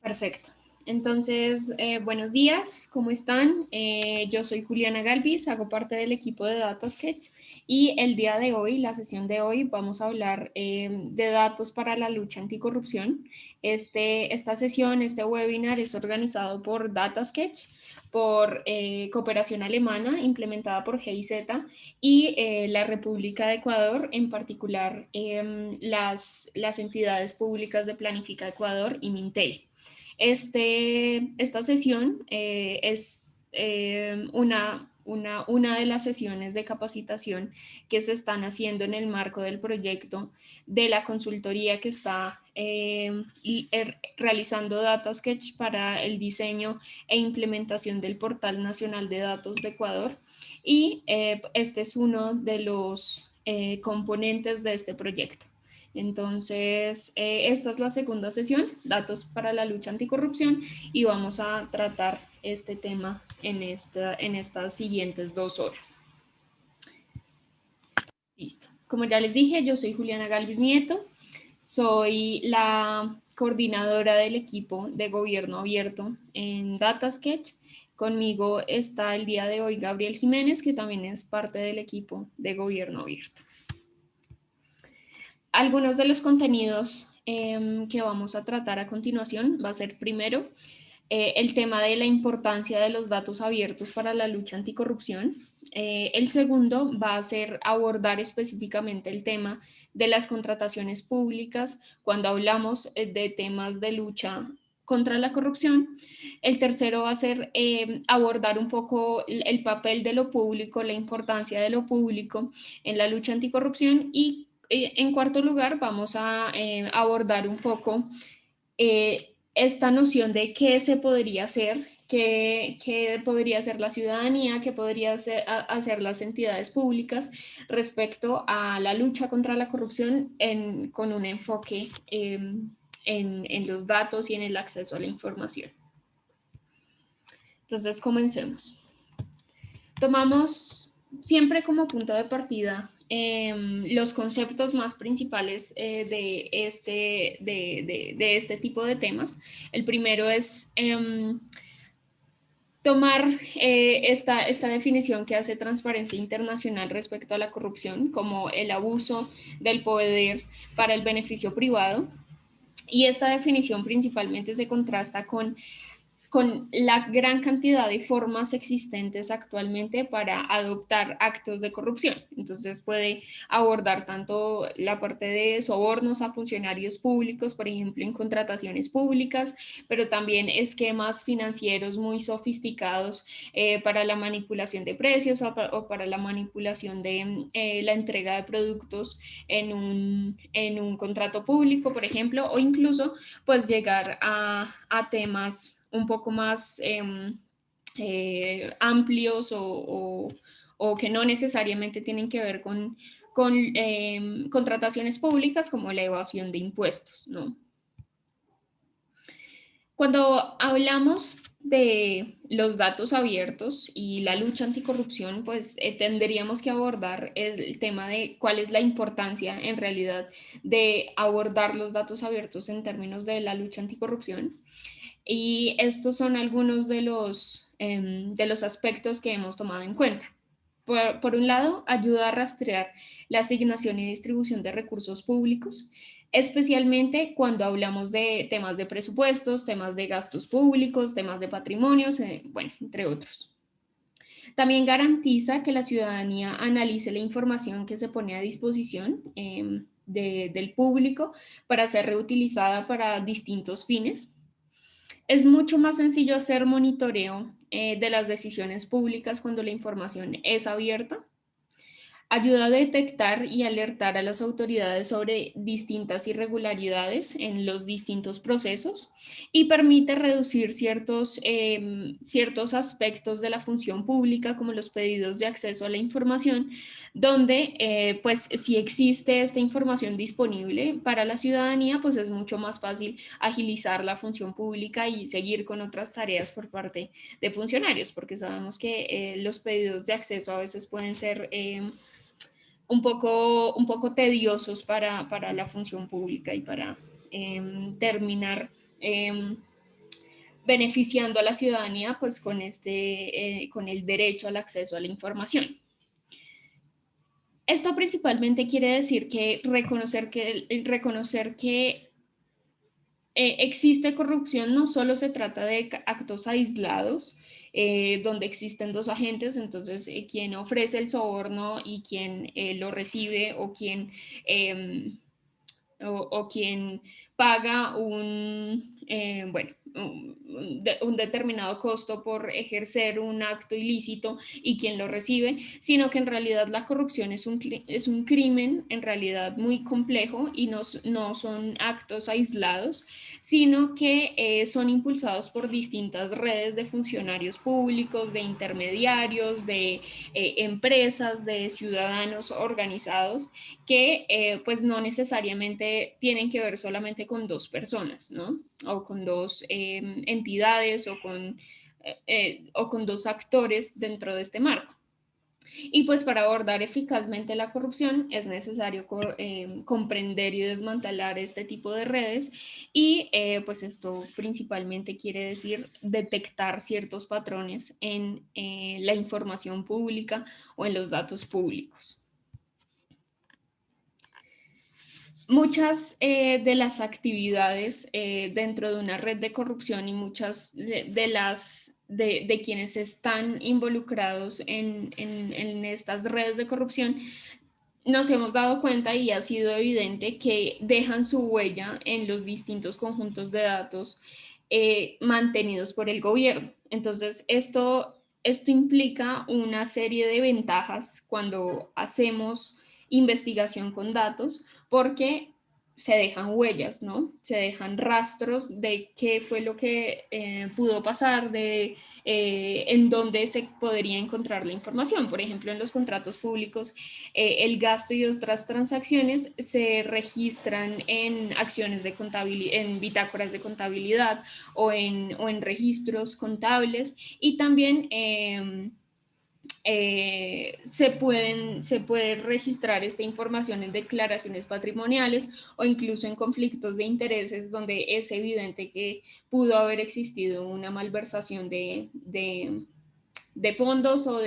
Perfecto. Entonces, buenos días, ¿cómo están? Yo soy Juliana Galvis, hago parte del equipo de DataSketch y el día de hoy, la sesión de hoy, vamos a hablar de datos para la lucha anticorrupción. Esta sesión, este webinar es organizado por DataSketch, por Cooperación Alemana, implementada por GIZ, y la República de Ecuador, en particular las entidades públicas de Planifica Ecuador y Mintel. Esta sesión es una de las sesiones de capacitación que se están haciendo en el marco del proyecto de la consultoría que está realizando DataSketch para el diseño e implementación del Portal Nacional de Datos de Ecuador. Y este es uno de los componentes de este proyecto. Entonces, esta es la segunda sesión, datos para la lucha anticorrupción, y vamos a tratar este tema en estas siguientes 2 horas. Listo. Como ya les dije, yo soy Juliana Galvis Nieto, soy la coordinadora del equipo de gobierno abierto en DataSketch. Conmigo está el día de hoy Gabriel Jiménez, que también es parte del equipo de gobierno abierto. Algunos de los contenidos que vamos a tratar a continuación va a ser primero el tema de la importancia de los datos abiertos para la lucha anticorrupción. El segundo va a ser abordar específicamente el tema de las contrataciones públicas cuando hablamos de temas de lucha contra la corrupción. El tercero va a ser abordar un poco el papel de lo público, la importancia de lo público en la lucha anticorrupción, y en cuarto lugar vamos a abordar un poco esta noción de qué se podría hacer, qué podría hacer la ciudadanía, qué podría hacer las entidades públicas respecto a la lucha contra la corrupción con un enfoque en los datos y en el acceso a la información. Entonces, comencemos. Tomamos siempre como punto de partida los conceptos más principales de este tipo de temas. El primero es tomar esta definición que hace Transparencia Internacional respecto a la corrupción como el abuso del poder para el beneficio privado. Y esta definición principalmente se contrasta con la gran cantidad de formas existentes actualmente para adoptar actos de corrupción. Entonces puede abordar tanto la parte de sobornos a funcionarios públicos, por ejemplo, en contrataciones públicas, pero también esquemas financieros muy sofisticados para la manipulación de precios o para la manipulación de la entrega de productos en un contrato público, por ejemplo, o incluso pues llegar a temas un poco más amplios o que no necesariamente tienen que ver con contrataciones públicas como la evasión de impuestos, ¿no? Cuando hablamos de los datos abiertos y la lucha anticorrupción, pues tendríamos que abordar el tema de cuál es la importancia en realidad de abordar los datos abiertos en términos de la lucha anticorrupción. Y estos son algunos de los aspectos que hemos tomado en cuenta. Por un lado, ayuda a rastrear la asignación y distribución de recursos públicos, especialmente cuando hablamos de temas de presupuestos, temas de gastos públicos, temas de patrimonios, bueno, entre otros. También garantiza que la ciudadanía analice la información que se pone a disposición del público para ser reutilizada para distintos fines. Es mucho más sencillo hacer monitoreo de las decisiones públicas cuando la información es abierta. Ayuda a detectar y alertar a las autoridades sobre distintas irregularidades en los distintos procesos y permite reducir ciertos aspectos de la función pública, como los pedidos de acceso a la información, donde pues si existe esta información disponible para la ciudadanía, pues es mucho más fácil agilizar la función pública y seguir con otras tareas por parte de funcionarios, porque sabemos que los pedidos de acceso a veces pueden ser un poco tediosos para la función pública y para terminar beneficiando a la ciudadanía pues con el derecho al acceso a la información. Esto principalmente quiere decir que reconocer que existe corrupción no solo se trata de actos aislados, donde existen dos agentes, entonces quien ofrece el soborno y quien lo recibe o quien, eh, o quien paga un determinado costo por ejercer un acto ilícito y quien lo recibe, sino que en realidad la corrupción es es un crimen en realidad muy complejo y no son actos aislados, sino que son impulsados por distintas redes de funcionarios públicos, de intermediarios, de empresas, de ciudadanos organizados que pues no necesariamente tienen que ver solamente con dos personas, ¿no? O con dos entidades o con dos actores dentro de este marco. Y pues para abordar eficazmente la corrupción es necesario comprender y desmantelar este tipo de redes y pues esto principalmente quiere decir detectar ciertos patrones en la información pública o en los datos públicos. Muchas de las actividades dentro de una red de corrupción y muchas de quienes están involucrados en estas redes de corrupción, nos hemos dado cuenta y ha sido evidente que dejan su huella en los distintos conjuntos de datos mantenidos por el gobierno. Entonces, esto implica una serie de ventajas cuando hacemos investigación con datos, porque se dejan huellas, ¿no? Se dejan rastros de qué fue lo que pudo pasar, de en dónde se podría encontrar la información. Por ejemplo, en los contratos públicos, el gasto y otras transacciones se registran en acciones de contabilidad, en bitácoras de contabilidad o en registros contables y también se puede registrar esta información en declaraciones patrimoniales o incluso en conflictos de intereses donde es evidente que pudo haber existido una malversación de fondos o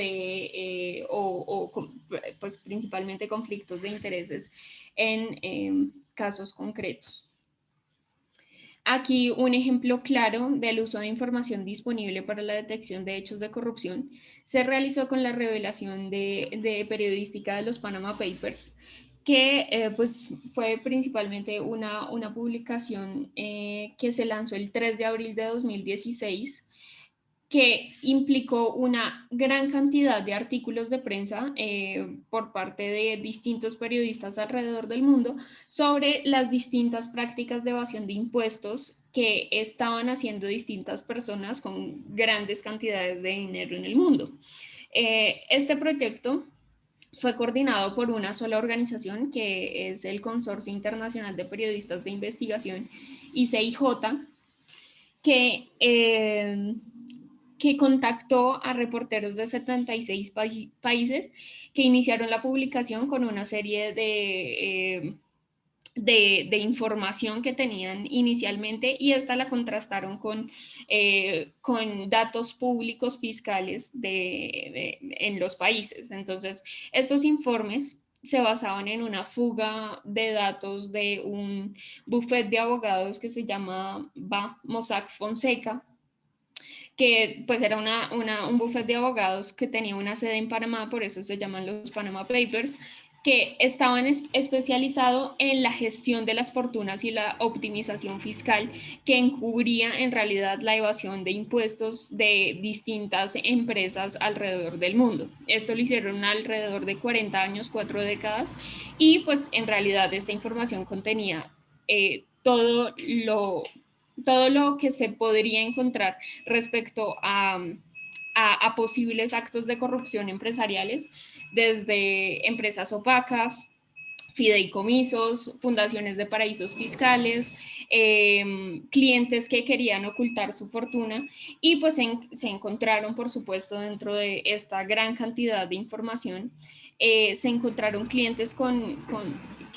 pues principalmente conflictos de intereses en casos concretos. Aquí un ejemplo claro del uso de información disponible para la detección de hechos de corrupción se realizó con la revelación de periodística de los Panama Papers, que pues fue principalmente una publicación que se lanzó el 3 de abril de 2016, que implicó una gran cantidad de artículos de prensa por parte de distintos periodistas alrededor del mundo sobre las distintas prácticas de evasión de impuestos que estaban haciendo distintas personas con grandes cantidades de dinero en el mundo. Este proyecto fue coordinado por una sola organización, que es el Consorcio Internacional de Periodistas de Investigación, ICIJ, que que contactó a reporteros de 76 países que iniciaron la publicación con una serie de información que tenían inicialmente y esta la contrastaron con datos públicos fiscales en los países. Entonces, estos informes se basaban en una fuga de datos de un bufete de abogados que se llama Mossack Fonseca, que pues era un bufete de abogados que tenía una sede en Panamá, por eso se llaman los Panama Papers, que estaban especializado en la gestión de las fortunas y la optimización fiscal, que encubría en realidad la evasión de impuestos de distintas empresas alrededor del mundo. Esto lo hicieron alrededor de 40 años, 4 décadas, y pues en realidad esta información contenía todo lo que se podría encontrar respecto a posibles actos de corrupción empresariales, desde empresas opacas, fideicomisos, fundaciones de paraísos fiscales, clientes que querían ocultar su fortuna y pues se encontraron, por supuesto, dentro de esta gran cantidad de información, se encontraron clientes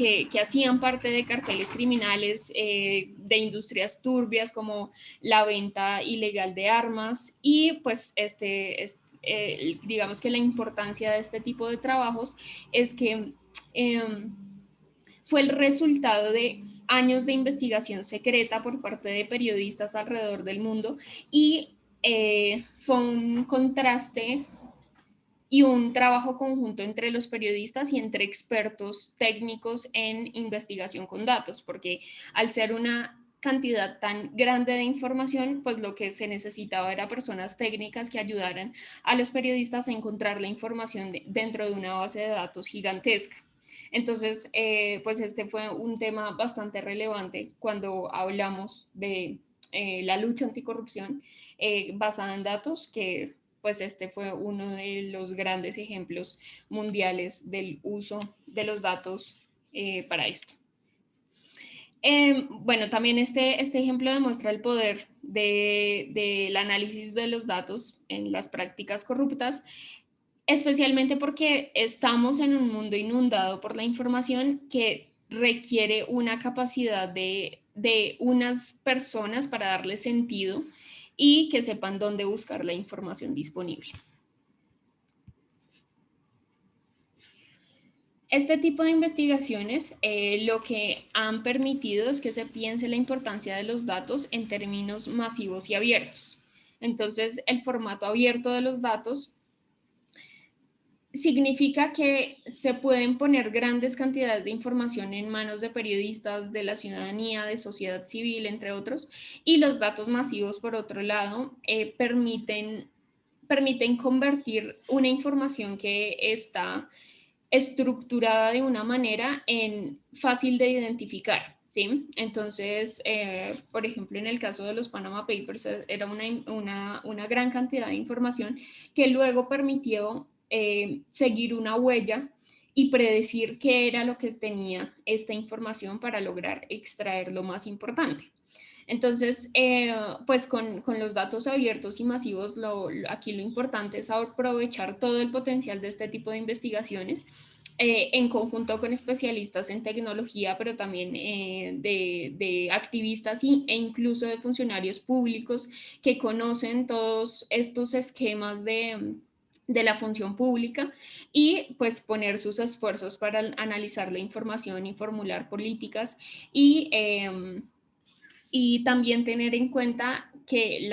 que hacían parte de carteles criminales, de industrias turbias como la venta ilegal de armas y pues digamos que la importancia de este tipo de trabajos es que fue el resultado de años de investigación secreta por parte de periodistas alrededor del mundo y fue un contraste y un trabajo conjunto entre los periodistas y entre expertos técnicos en investigación con datos, porque al ser una cantidad tan grande de información, pues lo que se necesitaba era personas técnicas que ayudaran a los periodistas a encontrar la información dentro de una base de datos gigantesca. Entonces, pues este fue un tema bastante relevante cuando hablamos de la lucha anticorrupción basada en datos, que pues este fue uno de los grandes ejemplos mundiales del uso de los datos para esto. Bueno, también este ejemplo demuestra el poder del análisis de los datos en las prácticas corruptas, especialmente porque estamos en un mundo inundado por la información que requiere una capacidad de unas personas para darle sentido y que sepan dónde buscar la información disponible. Este tipo de investigaciones lo que han permitido es que se piense la importancia de los datos en términos masivos y abiertos. Entonces, el formato abierto de los datos significa que se pueden poner grandes cantidades de información en manos de periodistas, de la ciudadanía, de sociedad civil, entre otros, y los datos masivos, por otro lado, permiten convertir una información que está estructurada de una manera en fácil de identificar, ¿sí? Entonces, por ejemplo, en el caso de los Panama Papers, era una gran cantidad de información que luego permitió seguir una huella y predecir qué era lo que tenía esta información para lograr extraer lo más importante. Entonces, pues con los datos abiertos y masivos, aquí lo importante es aprovechar todo el potencial de este tipo de investigaciones en conjunto con especialistas en tecnología, pero también de activistas e incluso de funcionarios públicos que conocen todos estos esquemas de la función pública y pues poner sus esfuerzos para analizar la información y formular políticas y también tener en cuenta que,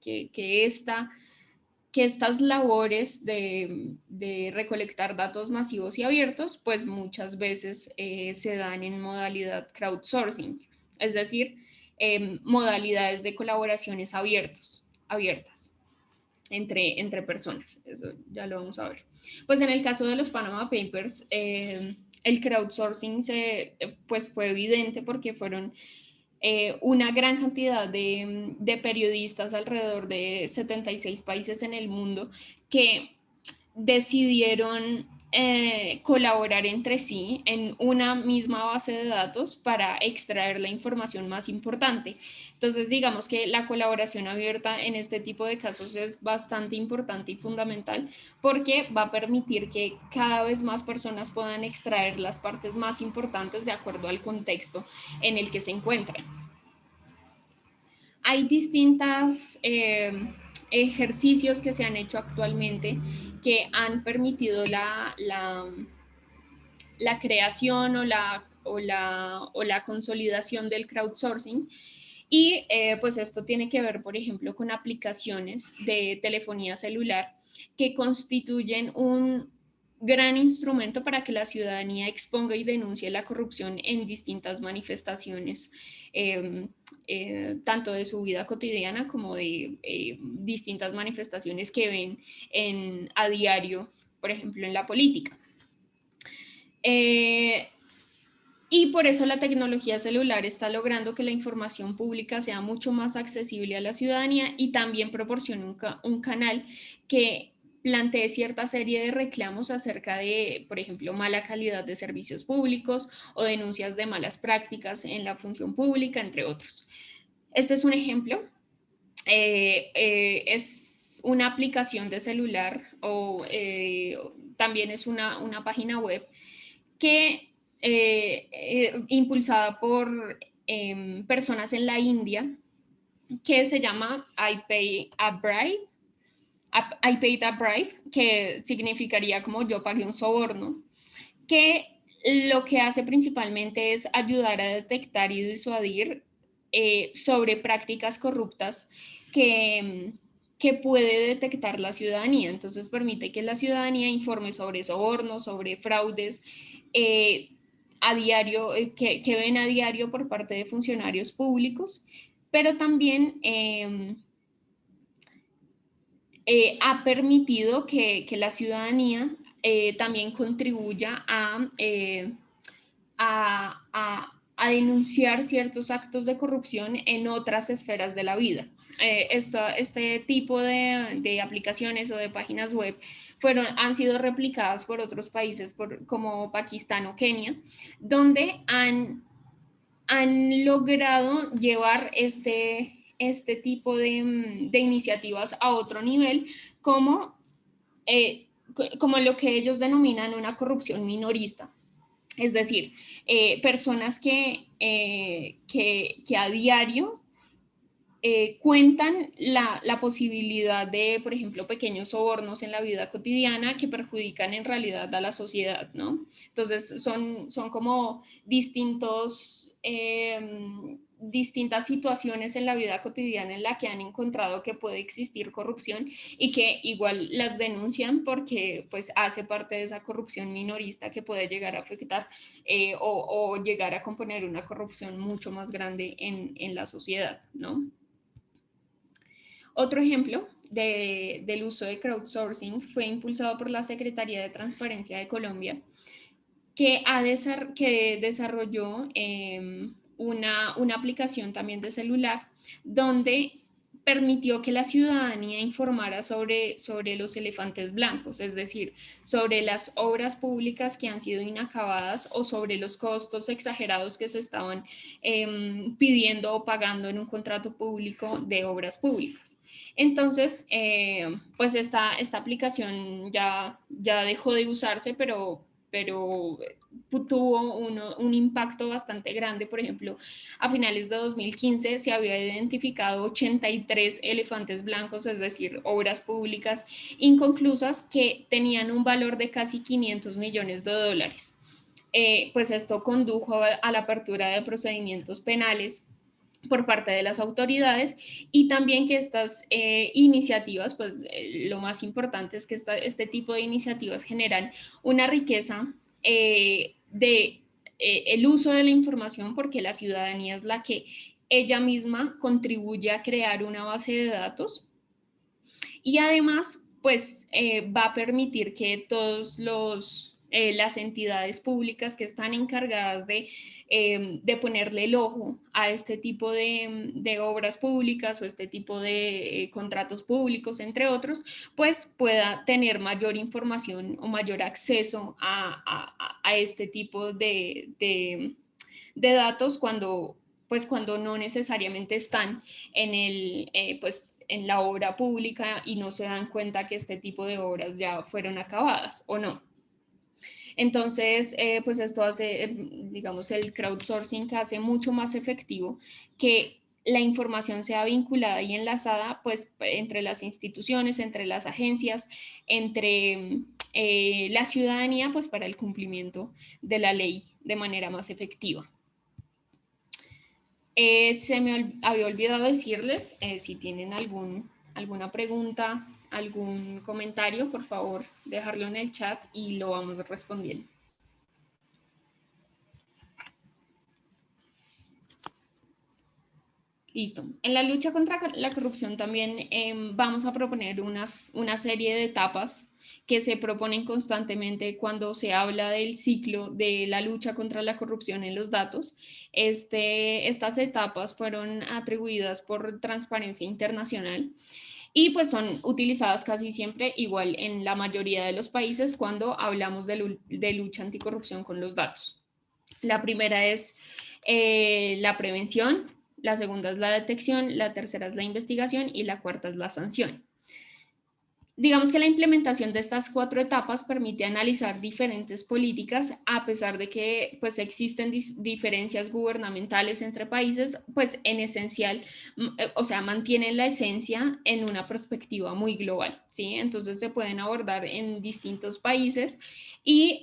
que estas labores de recolectar datos masivos y abiertos, pues muchas veces se dan en modalidad crowdsourcing, es decir, modalidades de colaboraciones abiertas entre personas. Eso ya lo vamos a ver. Pues en el caso de los Panama Papers, el crowdsourcing pues fue evidente porque fueron una gran cantidad de periodistas alrededor de 76 países en el mundo que decidieron colaborar entre sí en una misma base de datos para extraer la información más importante. Entonces, digamos que la colaboración abierta en este tipo de casos es bastante importante y fundamental porque va a permitir que cada vez más personas puedan extraer las partes más importantes de acuerdo al contexto en el que se encuentran. Hay distintos ejercicios que se han hecho actualmente que han permitido la creación o la consolidación del crowdsourcing. Y pues esto tiene que ver, por ejemplo, con aplicaciones de telefonía celular que constituyen un gran instrumento para que la ciudadanía exponga y denuncie la corrupción en distintas manifestaciones, tanto de su vida cotidiana como de distintas manifestaciones que ven a diario, por ejemplo, en la política. Y por eso la tecnología celular está logrando que la información pública sea mucho más accesible a la ciudadanía y también proporcione un canal que plantee cierta serie de reclamos acerca de, por ejemplo, mala calidad de servicios públicos o denuncias de malas prácticas en la función pública, entre otros. Este es un ejemplo. Es una aplicación de celular o también es una página web que impulsada por personas en la India, que se llama I Pay a Bribe, I Paid a Bribe, que significaría como yo pagué un soborno, que lo que hace principalmente es ayudar a detectar y disuadir sobre prácticas corruptas que, que puede detectar la ciudadanía. Entonces permite que la ciudadanía informe sobre sobornos, sobre fraudes a diario, que ven a diario por parte de funcionarios públicos, pero también ha permitido que la ciudadanía también contribuya a denunciar ciertos actos de corrupción en otras esferas de la vida. Este tipo de aplicaciones o de páginas web han sido replicadas por otros países como Pakistán o Kenia, donde han logrado llevar este tipo de iniciativas a otro nivel, como, como lo que ellos denominan una corrupción minorista. Es decir, personas que a diario cuentan la posibilidad de, por ejemplo, pequeños sobornos en la vida cotidiana que perjudican en realidad a la sociedad, ¿no? Entonces son como distintas situaciones en la vida cotidiana en la que han encontrado que puede existir corrupción y que igual las denuncian porque pues hace parte de esa corrupción minorista que puede llegar a afectar o llegar a componer una corrupción mucho más grande en la sociedad, ¿no? Otro ejemplo del uso de crowdsourcing fue impulsado por la Secretaría de Transparencia de Colombia, que desarrolló una aplicación también de celular donde permitió que la ciudadanía informara sobre los elefantes blancos, es decir, sobre las obras públicas que han sido inacabadas o sobre los costos exagerados que se estaban pidiendo o pagando en un contrato público de obras públicas. Entonces, pues esta aplicación ya dejó de usarse, pero tuvo un impacto bastante grande. Por ejemplo, a finales de 2015 se había identificado 83 elefantes blancos, es decir, obras públicas inconclusas que tenían un valor de casi 500 millones de dólares. Pues esto condujo a la apertura de procedimientos penales por parte de las autoridades y también que estas iniciativas, pues lo más importante es que este tipo de iniciativas generan una riqueza de el uso de la información porque la ciudadanía es la que ella misma contribuye a crear una base de datos y además pues va a permitir que todos las entidades públicas que están encargadas de ponerle el ojo a este tipo de obras públicas o este tipo de contratos públicos, entre otros, pues pueda tener mayor información o mayor acceso a este tipo de datos cuando no necesariamente están pues, en la obra pública y no se dan cuenta que este tipo de obras ya fueron acabadas o no. Entonces, pues esto hace, digamos, el crowdsourcing hace mucho más efectivo que la información sea vinculada y enlazada pues entre las instituciones, entre las agencias, entre la ciudadanía pues para el cumplimiento de la ley de manera más efectiva. Se me había olvidado decirles, si tienen alguna pregunta, algún comentario, por favor, dejarlo en el chat y lo vamos respondiendo. Listo. En la lucha contra la corrupción también vamos a proponer una serie de etapas que se proponen constantemente cuando se habla del ciclo de la lucha contra la corrupción en los datos. Estas etapas fueron atribuidas por Transparencia Internacional y pues son utilizadas casi siempre igual en la mayoría de los países cuando hablamos de lucha anticorrupción con los datos. La primera es la prevención, la segunda es la detección, la tercera es la investigación y la cuarta es la sanción. Digamos que la implementación de estas 4 etapas permite analizar diferentes políticas, a pesar de que pues, existen diferencias gubernamentales entre países, pues en esencial, o sea, mantienen la esencia en una perspectiva muy global, ¿sí? Entonces se pueden abordar en distintos países y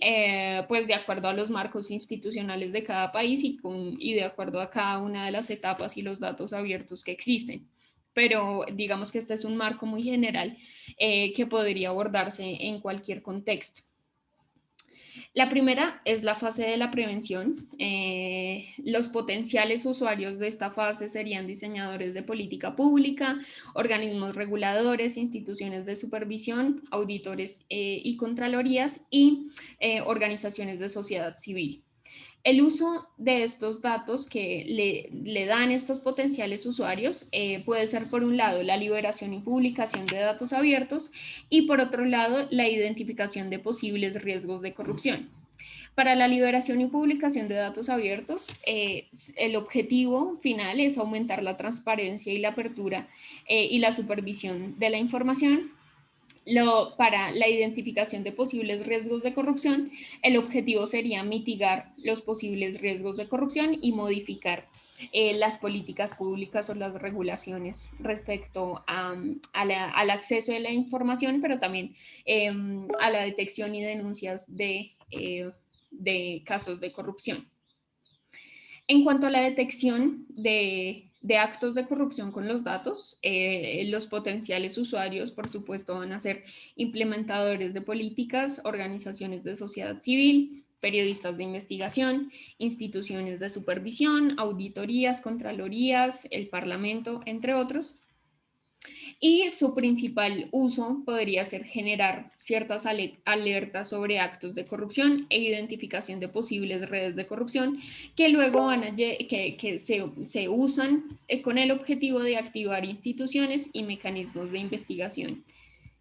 pues de acuerdo a los marcos institucionales de cada país y de acuerdo a cada una de las etapas y los datos abiertos que existen. Pero digamos que este es un marco muy general que podría abordarse en cualquier contexto. La primera es la fase de la prevención. Los potenciales usuarios de esta fase serían diseñadores de política pública, organismos reguladores, instituciones de supervisión, auditores y contralorías y organizaciones de sociedad civil. El uso de estos datos que le dan estos potenciales usuarios puede ser, por un lado, la liberación y publicación de datos abiertos y, por otro lado, la identificación de posibles riesgos de corrupción. Para la liberación y publicación de datos abiertos, el objetivo final es aumentar la transparencia y la apertura y la supervisión de la información. Para la identificación de posibles riesgos de corrupción, el objetivo sería mitigar los posibles riesgos de corrupción y modificar las políticas públicas o las regulaciones respecto al acceso a la información, pero también a la detección y denuncias de casos de corrupción. En cuanto a la detección de actos de corrupción con los datos, los potenciales usuarios, por supuesto, van a ser implementadores de políticas, organizaciones de sociedad civil, periodistas de investigación, instituciones de supervisión, auditorías, contralorías, el Parlamento, entre otros. Y su principal uso podría ser generar ciertas alertas sobre actos de corrupción e identificación de posibles redes de corrupción que luego que se usan con el objetivo de activar instituciones y mecanismos de investigación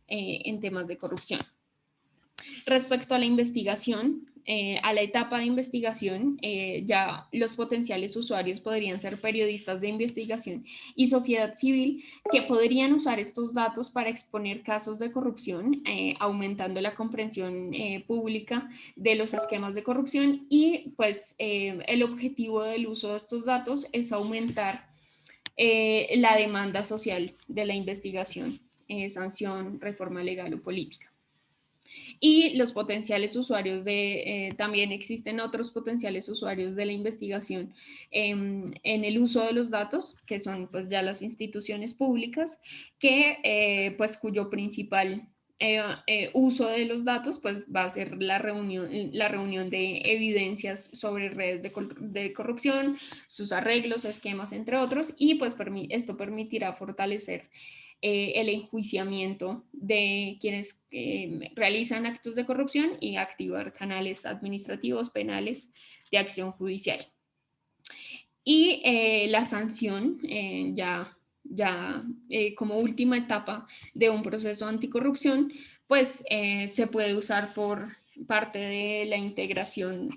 en temas de corrupción. Respecto a la investigación, a la etapa de investigación, ya los potenciales usuarios podrían ser periodistas de investigación y sociedad civil que podrían usar estos datos para exponer casos de corrupción, aumentando la comprensión pública de los esquemas de corrupción y pues el objetivo del uso de estos datos es aumentar la demanda social de la investigación, sanción, reforma legal o política. Y los potenciales usuarios también existen otros potenciales usuarios de la investigación en el uso de los datos, que son pues ya las instituciones públicas, pues cuyo principal uso de los datos pues va a ser la reunión de evidencias sobre redes de corrupción, sus arreglos, esquemas, entre otros, y pues esto permitirá fortalecer el enjuiciamiento de quienes realizan actos de corrupción y activar canales administrativos, penales de acción judicial. Y la sanción, como última etapa de un proceso anticorrupción, pues se puede usar por parte de la integración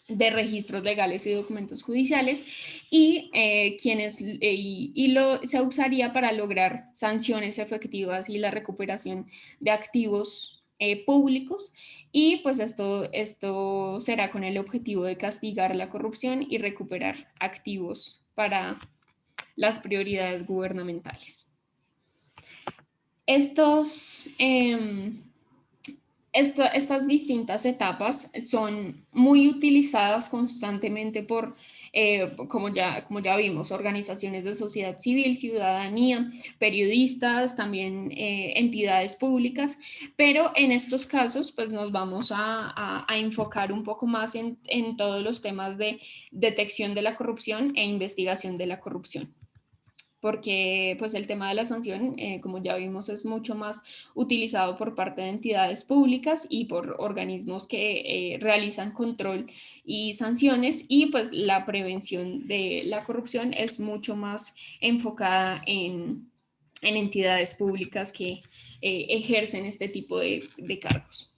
de registros legales y documentos judiciales y, se usaría para lograr sanciones efectivas y la recuperación de activos públicos y pues esto será con el objetivo de castigar la corrupción y recuperar activos para las prioridades gubernamentales. Estas distintas etapas son muy utilizadas constantemente por, como ya vimos, organizaciones de sociedad civil, ciudadanía, periodistas, también entidades públicas, pero en estos casos pues nos vamos a enfocar un poco más en todos los temas de detección de la corrupción e investigación de la corrupción, porque pues el tema de la sanción, como ya vimos, es mucho más utilizado por parte de entidades públicas y por organismos que realizan control y sanciones, y pues la prevención de la corrupción es mucho más enfocada en entidades públicas que ejercen este tipo de cargos.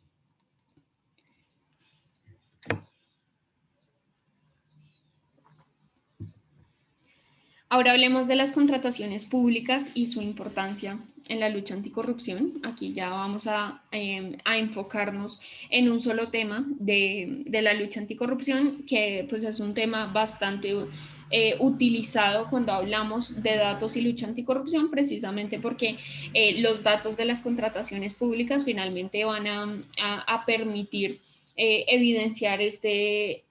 Ahora hablemos de las contrataciones públicas y su importancia en la lucha anticorrupción. Aquí ya vamos a enfocarnos en un solo tema de la lucha anticorrupción, que pues es un tema bastante utilizado cuando hablamos de datos y lucha anticorrupción, precisamente porque los datos de las contrataciones públicas finalmente van a permitir evidenciar este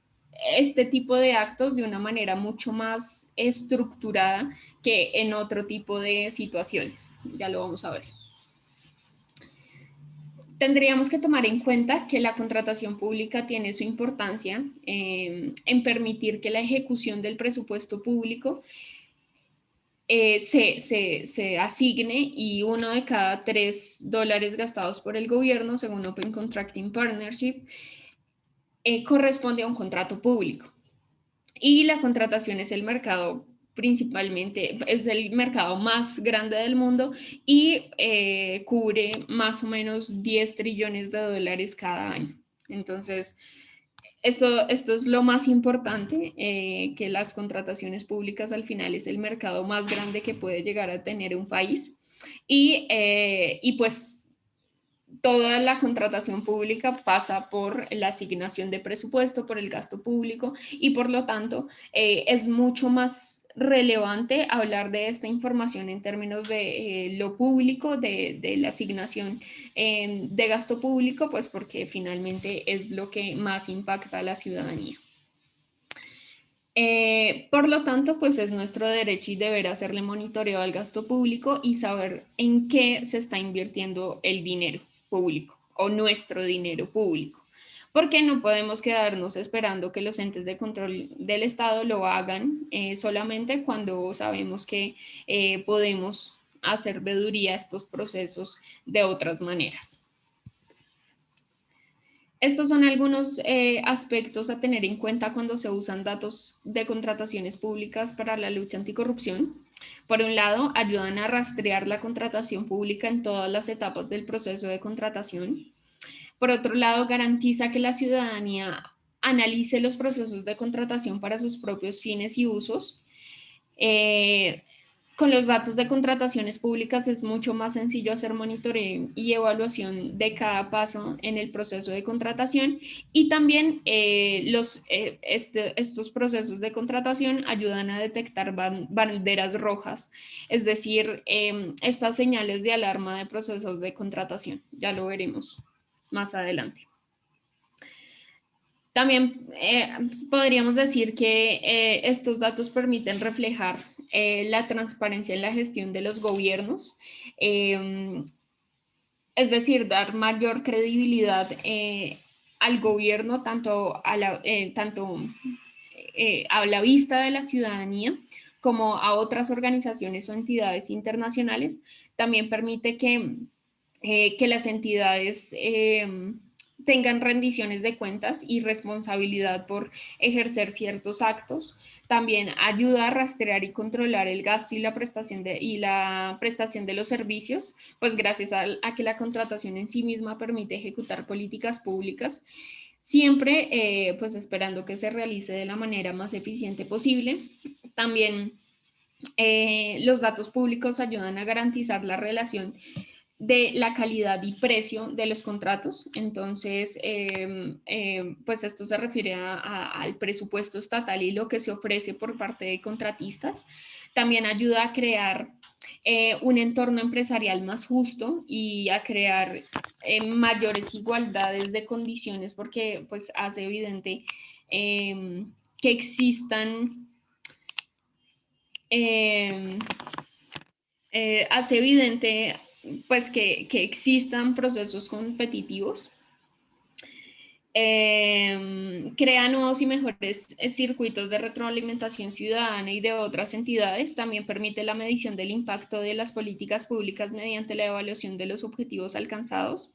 tipo de actos de una manera mucho más estructurada que en otro tipo de situaciones. Ya lo vamos a ver. Tendríamos que tomar en cuenta que la contratación pública tiene su importancia en permitir que la ejecución del presupuesto público se asigne, y uno de cada $3 gastados por el gobierno, según Open Contracting Partnership, corresponde a un contrato público. Y la contratación es el mercado principalmente, es el mercado más grande del mundo y cubre más o menos 10 trillones de dólares cada año. Entonces, esto es lo más importante, que las contrataciones públicas al final es el mercado más grande que puede llegar a tener un país. Y pues toda la contratación pública pasa por la asignación de presupuesto, por el gasto público, y por lo tanto es mucho más relevante hablar de esta información en términos de lo público, de la asignación de gasto público, pues porque finalmente es lo que más impacta a la ciudadanía. Por lo tanto, pues es nuestro derecho y deber hacerle monitoreo al gasto público y saber en qué se está invirtiendo el dinero público o nuestro dinero público. Porque no podemos quedarnos esperando que los entes de control del Estado lo hagan solamente cuando sabemos que podemos hacer veeduría a estos procesos de otras maneras. Estos son algunos aspectos a tener en cuenta cuando se usan datos de contrataciones públicas para la lucha anticorrupción. Por un lado, ayudan a rastrear la contratación pública en todas las etapas del proceso de contratación. Por otro lado, garantiza que la ciudadanía analice los procesos de contratación para sus propios fines y usos. Eh, con los datos de contrataciones públicas es mucho más sencillo hacer monitoreo y evaluación de cada paso en el proceso de contratación, y también estos procesos de contratación ayudan a detectar banderas rojas, es decir, estas señales de alarma de procesos de contratación. Ya lo veremos más adelante. También podríamos decir que estos datos permiten reflejar la transparencia en la gestión de los gobiernos, eh, es decir, dar mayor credibilidad al gobierno, tanto a la vista de la ciudadanía como a otras organizaciones o entidades internacionales. También permite que las entidades tengan rendiciones de cuentas y responsabilidad por ejercer ciertos actos. También ayuda a rastrear y controlar el gasto y la prestación de los servicios, pues gracias a que la contratación en sí misma permite ejecutar políticas públicas, siempre pues esperando que se realice de la manera más eficiente posible. También los datos públicos ayudan a garantizar la relación de la calidad y precio de los contratos. Entonces, pues esto se refiere al presupuesto estatal y lo que se ofrece por parte de contratistas. También ayuda a crear un entorno empresarial más justo y a crear mayores igualdades de condiciones, porque pues hace evidente que existan eh, hace evidente pues que existan procesos competitivos, crea nuevos y mejores circuitos de retroalimentación ciudadana y de otras entidades. También permite la medición del impacto de las políticas públicas mediante la evaluación de los objetivos alcanzados,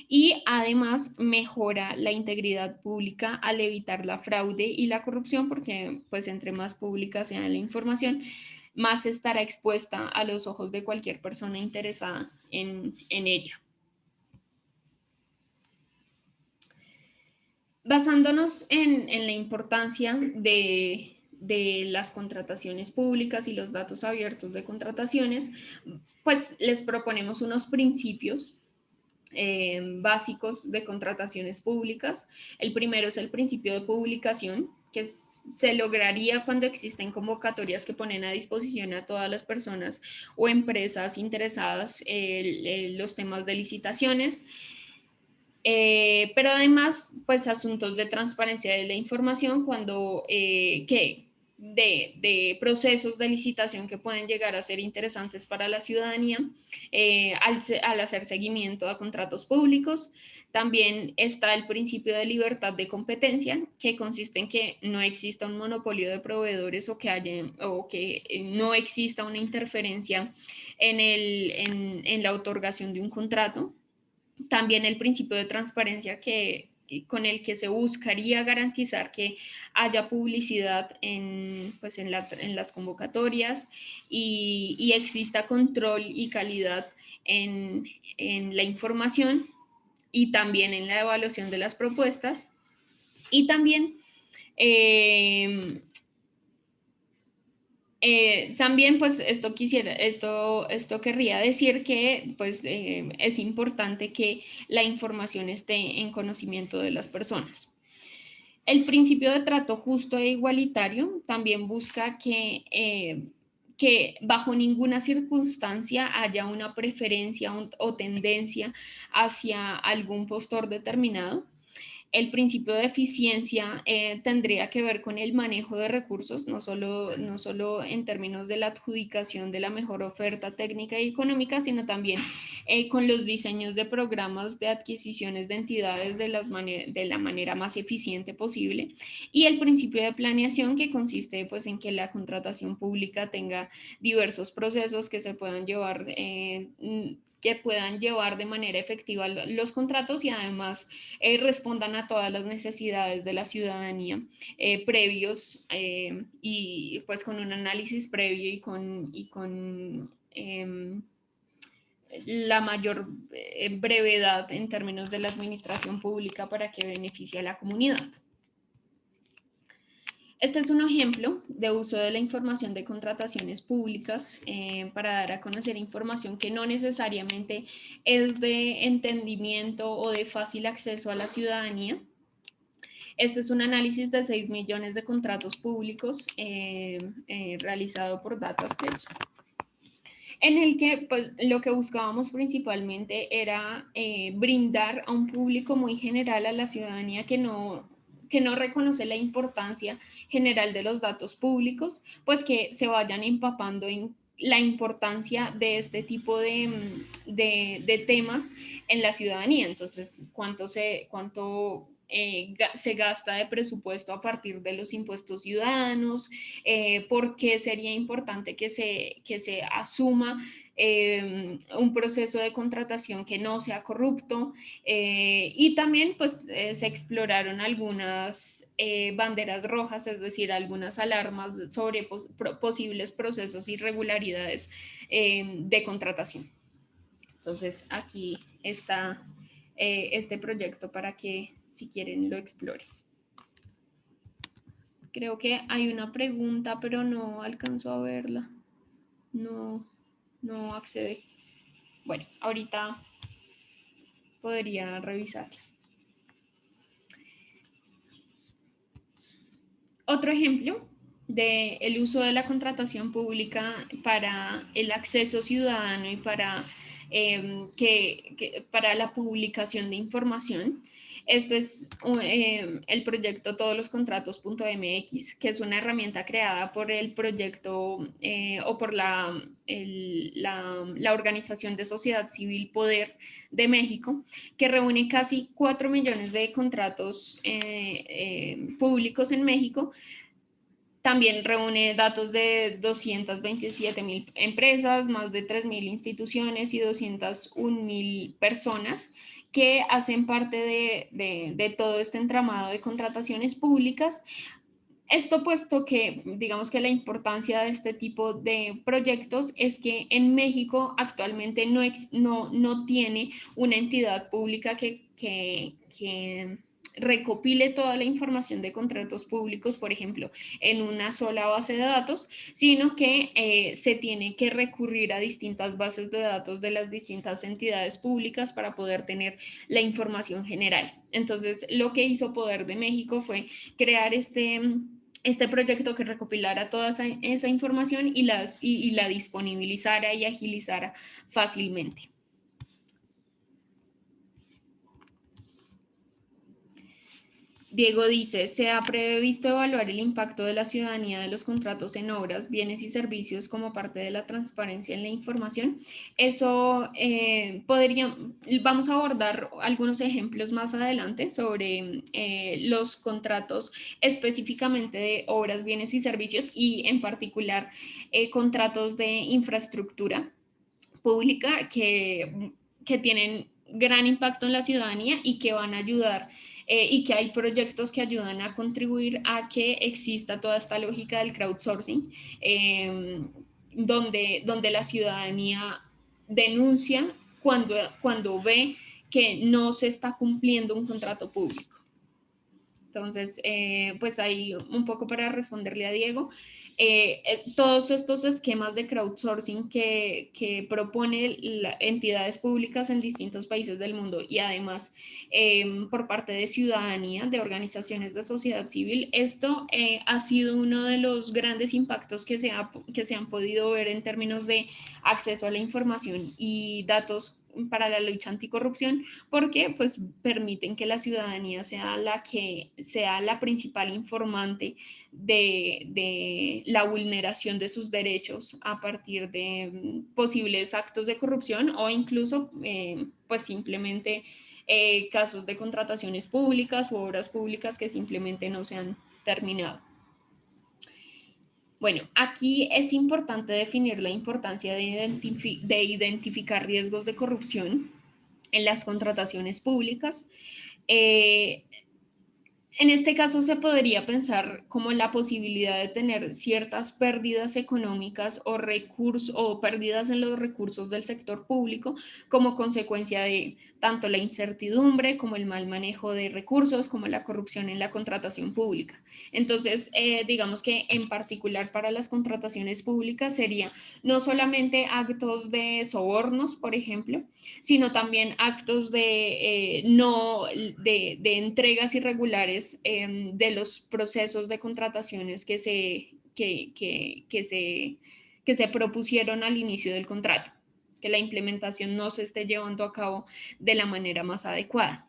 y además mejora la integridad pública al evitar la fraude y la corrupción, porque pues entre más pública sea la información, más estará expuesta a los ojos de cualquier persona interesada en ella. Basándonos en la importancia de las contrataciones públicas y los datos abiertos de contrataciones, pues les proponemos unos principios básicos de contrataciones públicas. El primero es el principio de publicación, que se lograría cuando existen convocatorias que ponen a disposición a todas las personas o empresas interesadas los temas de licitaciones. Pero además, pues asuntos de transparencia de la información cuando de procesos de licitación que pueden llegar a ser interesantes para la ciudadanía al hacer seguimiento a contratos públicos. También está el principio de libertad de competencia, que consiste en que no exista un monopolio de proveedores o que no exista una interferencia en la otorgación de un contrato. También el principio de transparencia con el que se buscaría garantizar que haya publicidad pues en las convocatorias y exista control y calidad en la información y también en la evaluación de las propuestas. Y también también pues esto querría decir que pues es importante que la información esté en conocimiento de las personas. El principio de trato justo e igualitario también busca que bajo ninguna circunstancia haya una preferencia o tendencia hacia algún postor determinado. El principio de eficiencia tendría que ver con el manejo de recursos, no solo en términos de la adjudicación de la mejor oferta técnica y económica, sino también con los diseños de programas de adquisiciones de entidades de la manera más eficiente posible. Y el principio de planeación, que consiste pues, en que la contratación pública tenga diversos procesos que se puedan llevar de manera efectiva los contratos y además respondan a todas las necesidades de la ciudadanía previos y pues con un análisis previo y con la mayor brevedad en términos de la administración pública para que beneficie a la comunidad. Este es un ejemplo de uso de la información de contrataciones públicas para dar a conocer información que no necesariamente es de entendimiento o de fácil acceso a la ciudadanía. Este es un análisis de 6 millones de contratos públicos realizado por DataStage, en el que pues, lo que buscábamos principalmente era brindar a un público muy general, a la ciudadanía que no reconoce la importancia general de los datos públicos, pues que se vayan empapando en la importancia de este tipo de temas en la ciudadanía. Entonces, cuánto se gasta de presupuesto a partir de los impuestos ciudadanos, por qué sería importante que se asuma un proceso de contratación que no sea corrupto y también pues se exploraron algunas banderas rojas, es decir, algunas alarmas sobre posibles procesos e irregularidades de contratación. Entonces aquí está este proyecto para que si quieren lo exploren. Creo que hay una pregunta, pero no alcanzo a verla. No accede. Bueno, ahorita podría revisarla. Otro ejemplo del uso de la contratación pública para el acceso ciudadano y para la publicación de información. Este es el proyecto todosLosContratos.mx, que es una herramienta creada por el proyecto o por la Organización de Sociedad Civil Poder de México, que reúne casi 4 millones de contratos públicos en México. También reúne datos de 227,000 empresas, más de 3,000 instituciones y 201,000 personas que hacen parte de todo este entramado de contrataciones públicas. Esto puesto que, digamos que la importancia de este tipo de proyectos es que en México actualmente no tiene una entidad pública que recopile toda la información de contratos públicos, por ejemplo, en una sola base de datos, sino que se tiene que recurrir a distintas bases de datos de las distintas entidades públicas para poder tener la información general. Entonces, lo que hizo Poder de México fue crear este proyecto que recopilara toda esa información y la disponibilizara y agilizara fácilmente. Diego dice, ¿se ha previsto evaluar el impacto de la ciudadanía de los contratos en obras, bienes y servicios como parte de la transparencia en la información? Eso vamos a abordar algunos ejemplos más adelante sobre los contratos específicamente de obras, bienes y servicios y en particular contratos de infraestructura pública que tienen gran impacto en la ciudadanía y que van a ayudar y que hay proyectos que ayudan a contribuir a que exista toda esta lógica del crowdsourcing, donde la ciudadanía denuncia cuando ve que no se está cumpliendo un contrato público. Entonces, pues ahí un poco para responderle a Diego, todos estos esquemas de crowdsourcing que propone entidades públicas en distintos países del mundo y además por parte de ciudadanía, de organizaciones de sociedad civil, esto ha sido uno de los grandes impactos que se han podido ver en términos de acceso a la información y datos para la lucha anticorrupción, porque pues permiten que la ciudadanía sea la principal informante de la vulneración de sus derechos a partir de posibles actos de corrupción o incluso pues simplemente casos de contrataciones públicas u obras públicas que simplemente no se han terminado. Bueno, aquí es importante definir la importancia de identificar riesgos de corrupción en las contrataciones públicas. En este caso se podría pensar como la posibilidad de tener ciertas pérdidas económicas o pérdidas en los recursos del sector público como consecuencia de tanto la incertidumbre como el mal manejo de recursos, como la corrupción en la contratación pública. Entonces, digamos que en particular para las contrataciones públicas sería no solamente actos de sobornos, por ejemplo, sino también actos de entregas irregulares de los procesos de contrataciones que se propusieron al inicio del contrato, que la implementación no se esté llevando a cabo de la manera más adecuada.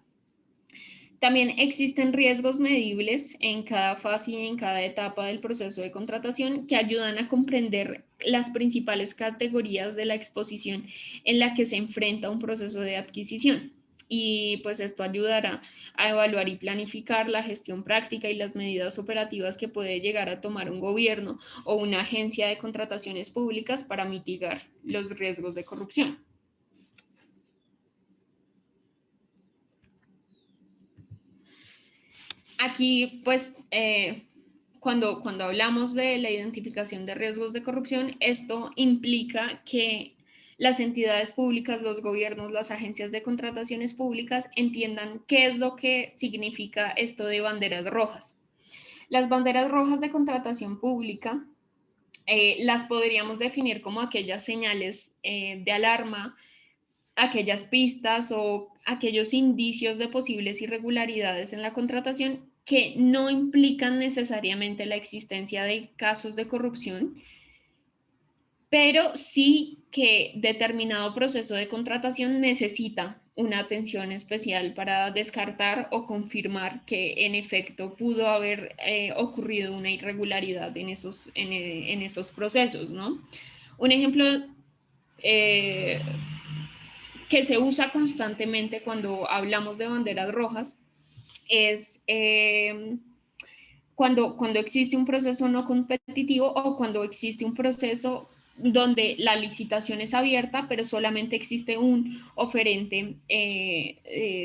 También existen riesgos medibles en cada fase y en cada etapa del proceso de contratación que ayudan a comprender las principales categorías de la exposición en la que se enfrenta un proceso de adquisición. Y pues esto ayudará a evaluar y planificar la gestión práctica y las medidas operativas que puede llegar a tomar un gobierno o una agencia de contrataciones públicas para mitigar los riesgos de corrupción. Aquí, pues, cuando hablamos de la identificación de riesgos de corrupción, esto implica que las entidades públicas, los gobiernos, las agencias de contrataciones públicas entiendan qué es lo que significa esto de banderas rojas. Las banderas rojas de contratación pública las podríamos definir como aquellas señales de alarma, aquellas pistas o aquellos indicios de posibles irregularidades en la contratación que no implican necesariamente la existencia de casos de corrupción, pero sí que determinado proceso de contratación necesita una atención especial para descartar o confirmar que en efecto pudo haber ocurrido una irregularidad en esos procesos, ¿no? Un ejemplo que se usa constantemente cuando hablamos de banderas rojas es cuando existe un proceso no competitivo o cuando existe un proceso donde la licitación es abierta, pero solamente existe un oferente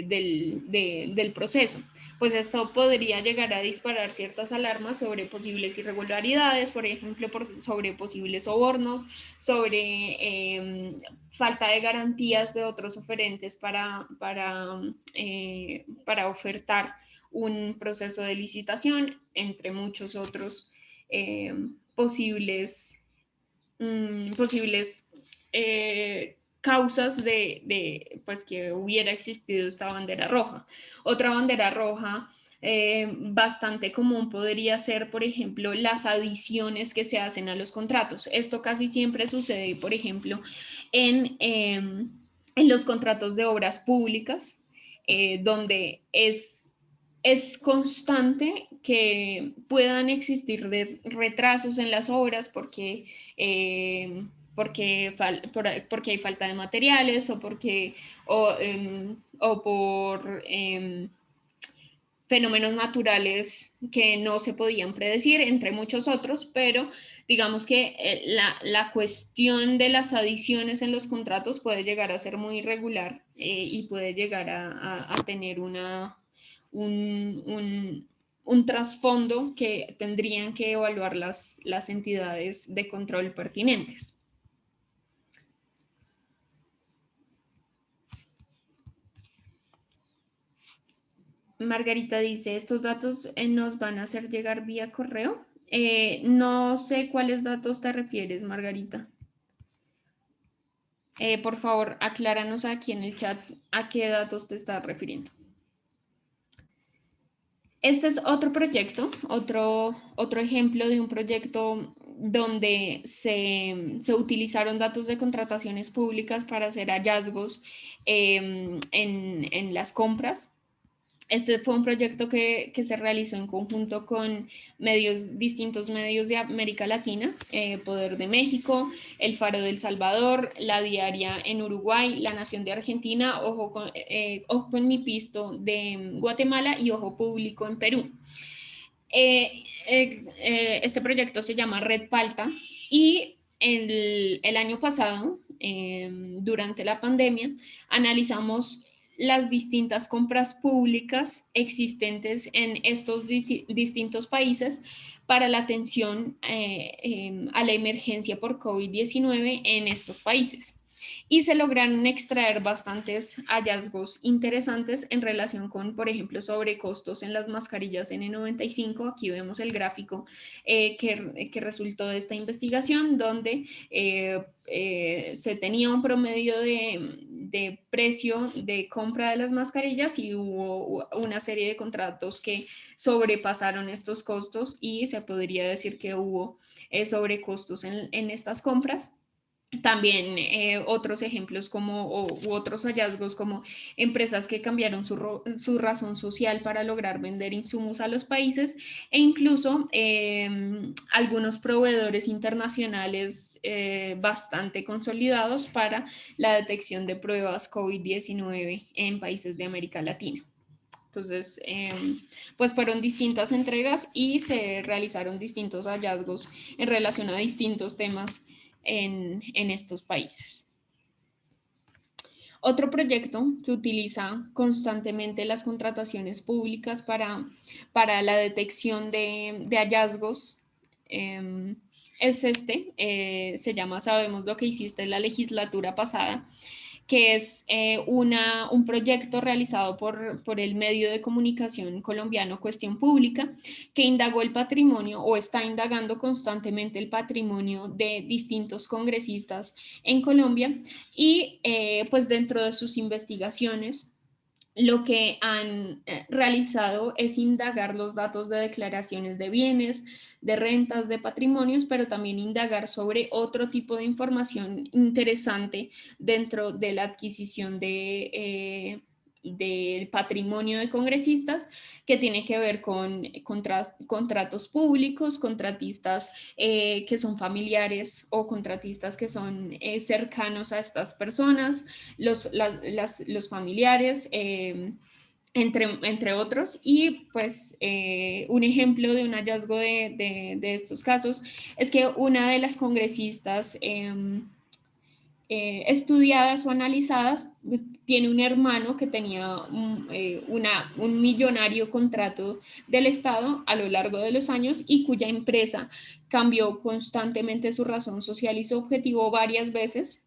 del proceso. Pues esto podría llegar a disparar ciertas alarmas sobre posibles irregularidades, por ejemplo, sobre posibles sobornos, sobre falta de garantías de otros oferentes para ofertar un proceso de licitación, entre muchos otros posibles posibles causas pues, que hubiera existido esta bandera roja. Otra bandera roja bastante común podría ser, por ejemplo, las adiciones que se hacen a los contratos. Esto casi siempre sucede, por ejemplo, en los contratos de obras públicas, donde es constante que puedan existir retrasos en las obras porque hay falta de materiales o por fenómenos naturales que no se podían predecir, entre muchos otros, pero digamos que la cuestión de las adiciones en los contratos puede llegar a ser muy irregular y puede llegar a tener un trasfondo que tendrían que evaluar las entidades de control pertinentes. Margarita dice, ¿estos datos nos van a hacer llegar vía correo? No sé cuáles datos te refieres, Margarita. Por favor, acláranos aquí en el chat a qué datos te estás refiriendo. Este es otro proyecto, otro ejemplo de un proyecto donde se utilizaron datos de contrataciones públicas para hacer hallazgos en las compras. Este fue un proyecto que se realizó en conjunto con distintos medios de América Latina, Poder de México, El Faro de El Salvador, La Diaria en Uruguay, La Nación de Argentina, Ojo con mi Pisto de Guatemala y Ojo Público en Perú. Este proyecto se llama Red Palta y el año pasado, durante la pandemia, analizamos las distintas compras públicas existentes en estos distintos países para la atención a la emergencia por COVID-19 en estos países. Y se lograron extraer bastantes hallazgos interesantes en relación con, por ejemplo, sobrecostos en las mascarillas N95. Aquí vemos el gráfico que resultó de esta investigación, donde se tenía un promedio de precio de compra de las mascarillas y hubo una serie de contratos que sobrepasaron estos costos y se podría decir que hubo sobrecostos en estas compras. También otros ejemplos u otros hallazgos como empresas que cambiaron su razón social para lograr vender insumos a los países e incluso algunos proveedores internacionales bastante consolidados para la detección de pruebas COVID-19 en países de América Latina. Entonces, pues fueron distintas entregas y se realizaron distintos hallazgos en relación a distintos temas en estos países. Otro proyecto que utiliza constantemente las contrataciones públicas para la detección de hallazgos es se llama Sabemos lo que hiciste en la legislatura pasada, que es un proyecto realizado por el medio de comunicación colombiano Cuestión Pública, que indagó el patrimonio o está indagando constantemente el patrimonio de distintos congresistas en Colombia y pues dentro de sus investigaciones lo que han realizado es indagar los datos de declaraciones de bienes, de rentas, de patrimonios, pero también indagar sobre otro tipo de información interesante dentro de la adquisición del patrimonio de congresistas, que tiene que ver con contratos públicos, contratistas que son familiares o contratistas que son cercanos a estas personas, los familiares, entre otros. Y pues un ejemplo de un hallazgo de estos casos es que una de las congresistas estudiadas o analizadas tiene un hermano que tenía un millonario contrato del Estado a lo largo de los años y cuya empresa cambió constantemente su razón social y su objetivo varias veces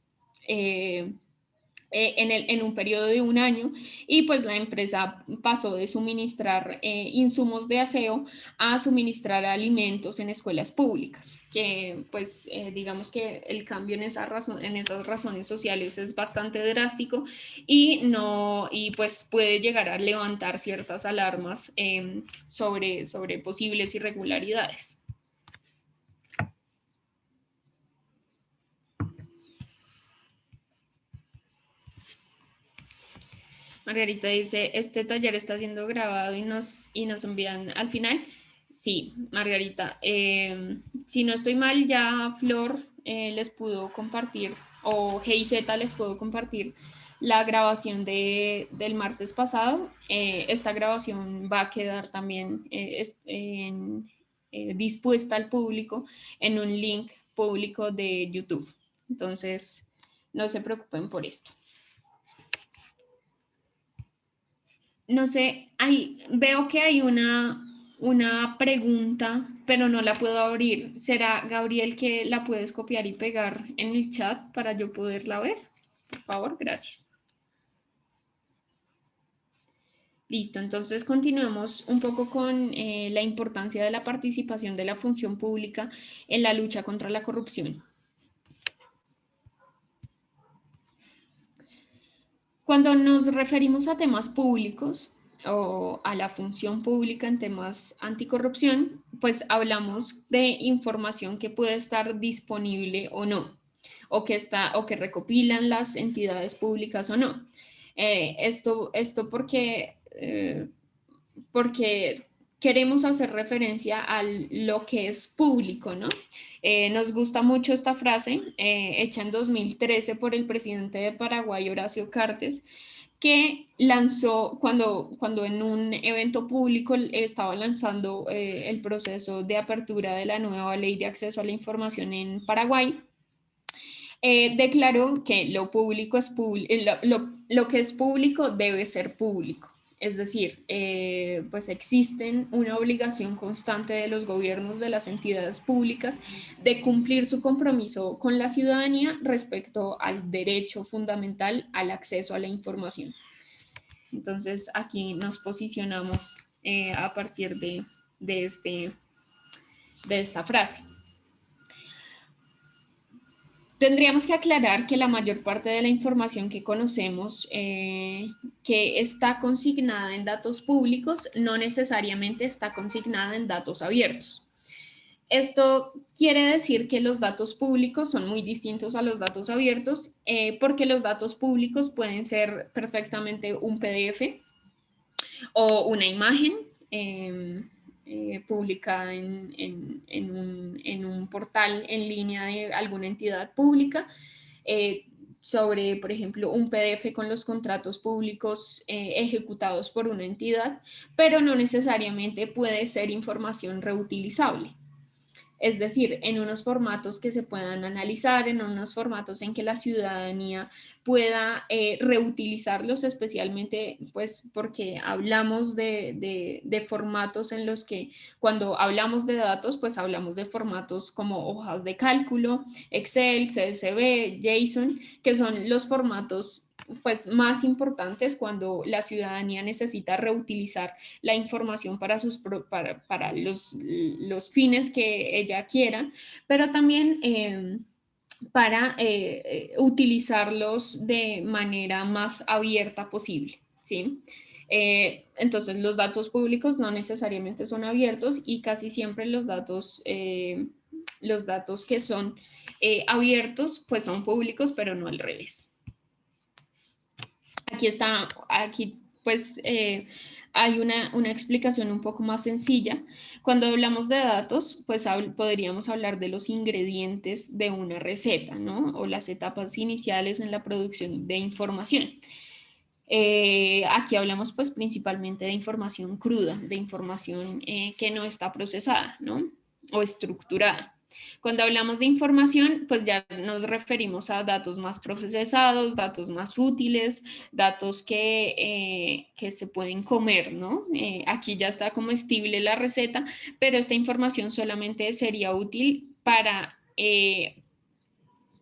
en un periodo de un año, y pues la empresa pasó de suministrar insumos de aseo a suministrar alimentos en escuelas públicas, que pues digamos que el cambio en esas razones sociales es bastante drástico y, no, y pues puede llegar a levantar ciertas alarmas sobre posibles irregularidades. Margarita dice, este taller está siendo grabado y nos envían al final. Sí, Margarita. Si no estoy mal, ya Flor les pudo compartir, o GIZ les pudo compartir la grabación del martes pasado. Esta grabación va a quedar también dispuesta al público en un link público de YouTube. Entonces, no se preocupen por esto. No sé, veo que hay una pregunta, pero no la puedo abrir. ¿Será, Gabriel, que la puedes copiar y pegar en el chat para yo poderla ver? Por favor, gracias. Listo, entonces continuemos un poco con la importancia de la participación de la función pública en la lucha contra la corrupción. Cuando nos referimos a temas públicos o a la función pública en temas anticorrupción, pues hablamos de información que puede estar disponible o no, o que recopilan las entidades públicas o no. Esto porque queremos hacer referencia a lo que es público, ¿no? Nos gusta mucho esta frase, hecha en 2013 por el presidente de Paraguay, Horacio Cartes, que lanzó cuando en un evento público estaba lanzando el proceso de apertura de la nueva ley de acceso a la información en Paraguay. Declaró que lo público es lo que es público debe ser público. Es decir, pues existen una obligación constante de los gobiernos, de las entidades públicas, de cumplir su compromiso con la ciudadanía respecto al derecho fundamental al acceso a la información. Entonces, aquí nos posicionamos a partir de, de esta frase. Tendríamos que aclarar que la mayor parte de la información que conocemos que está consignada en datos públicos no necesariamente está consignada en datos abiertos. Esto quiere decir que los datos públicos son muy distintos a los datos abiertos porque los datos públicos pueden ser perfectamente un PDF o una imagen publicada en un portal en línea de alguna entidad pública, sobre, por ejemplo, un PDF con los contratos públicos ejecutados por una entidad, pero no necesariamente puede ser información reutilizable. Es decir, en unos formatos que se puedan analizar, en unos formatos en que la ciudadanía pueda reutilizarlos, especialmente pues porque hablamos de formatos en los que cuando hablamos de datos, pues hablamos de formatos como hojas de cálculo, Excel, CSV, JSON, que son los formatos pues más importantes cuando la ciudadanía necesita reutilizar la información para los fines que ella quiera, pero también para utilizarlos de manera más abierta posible, ¿sí? Entonces, los datos públicos no necesariamente son abiertos y casi siempre los datos que son abiertos, pues son públicos, pero no al revés. Aquí pues hay una explicación un poco más sencilla. Cuando hablamos de datos, pues podríamos hablar de los ingredientes de una receta, ¿no? O las etapas iniciales en la producción de información. Aquí hablamos pues principalmente de información cruda, de información que no está procesada, ¿no? O estructurada. Cuando hablamos de información, pues ya nos referimos a datos más procesados, datos más útiles, datos que se pueden comer, ¿no? Aquí ya está comestible la receta, pero esta información solamente sería útil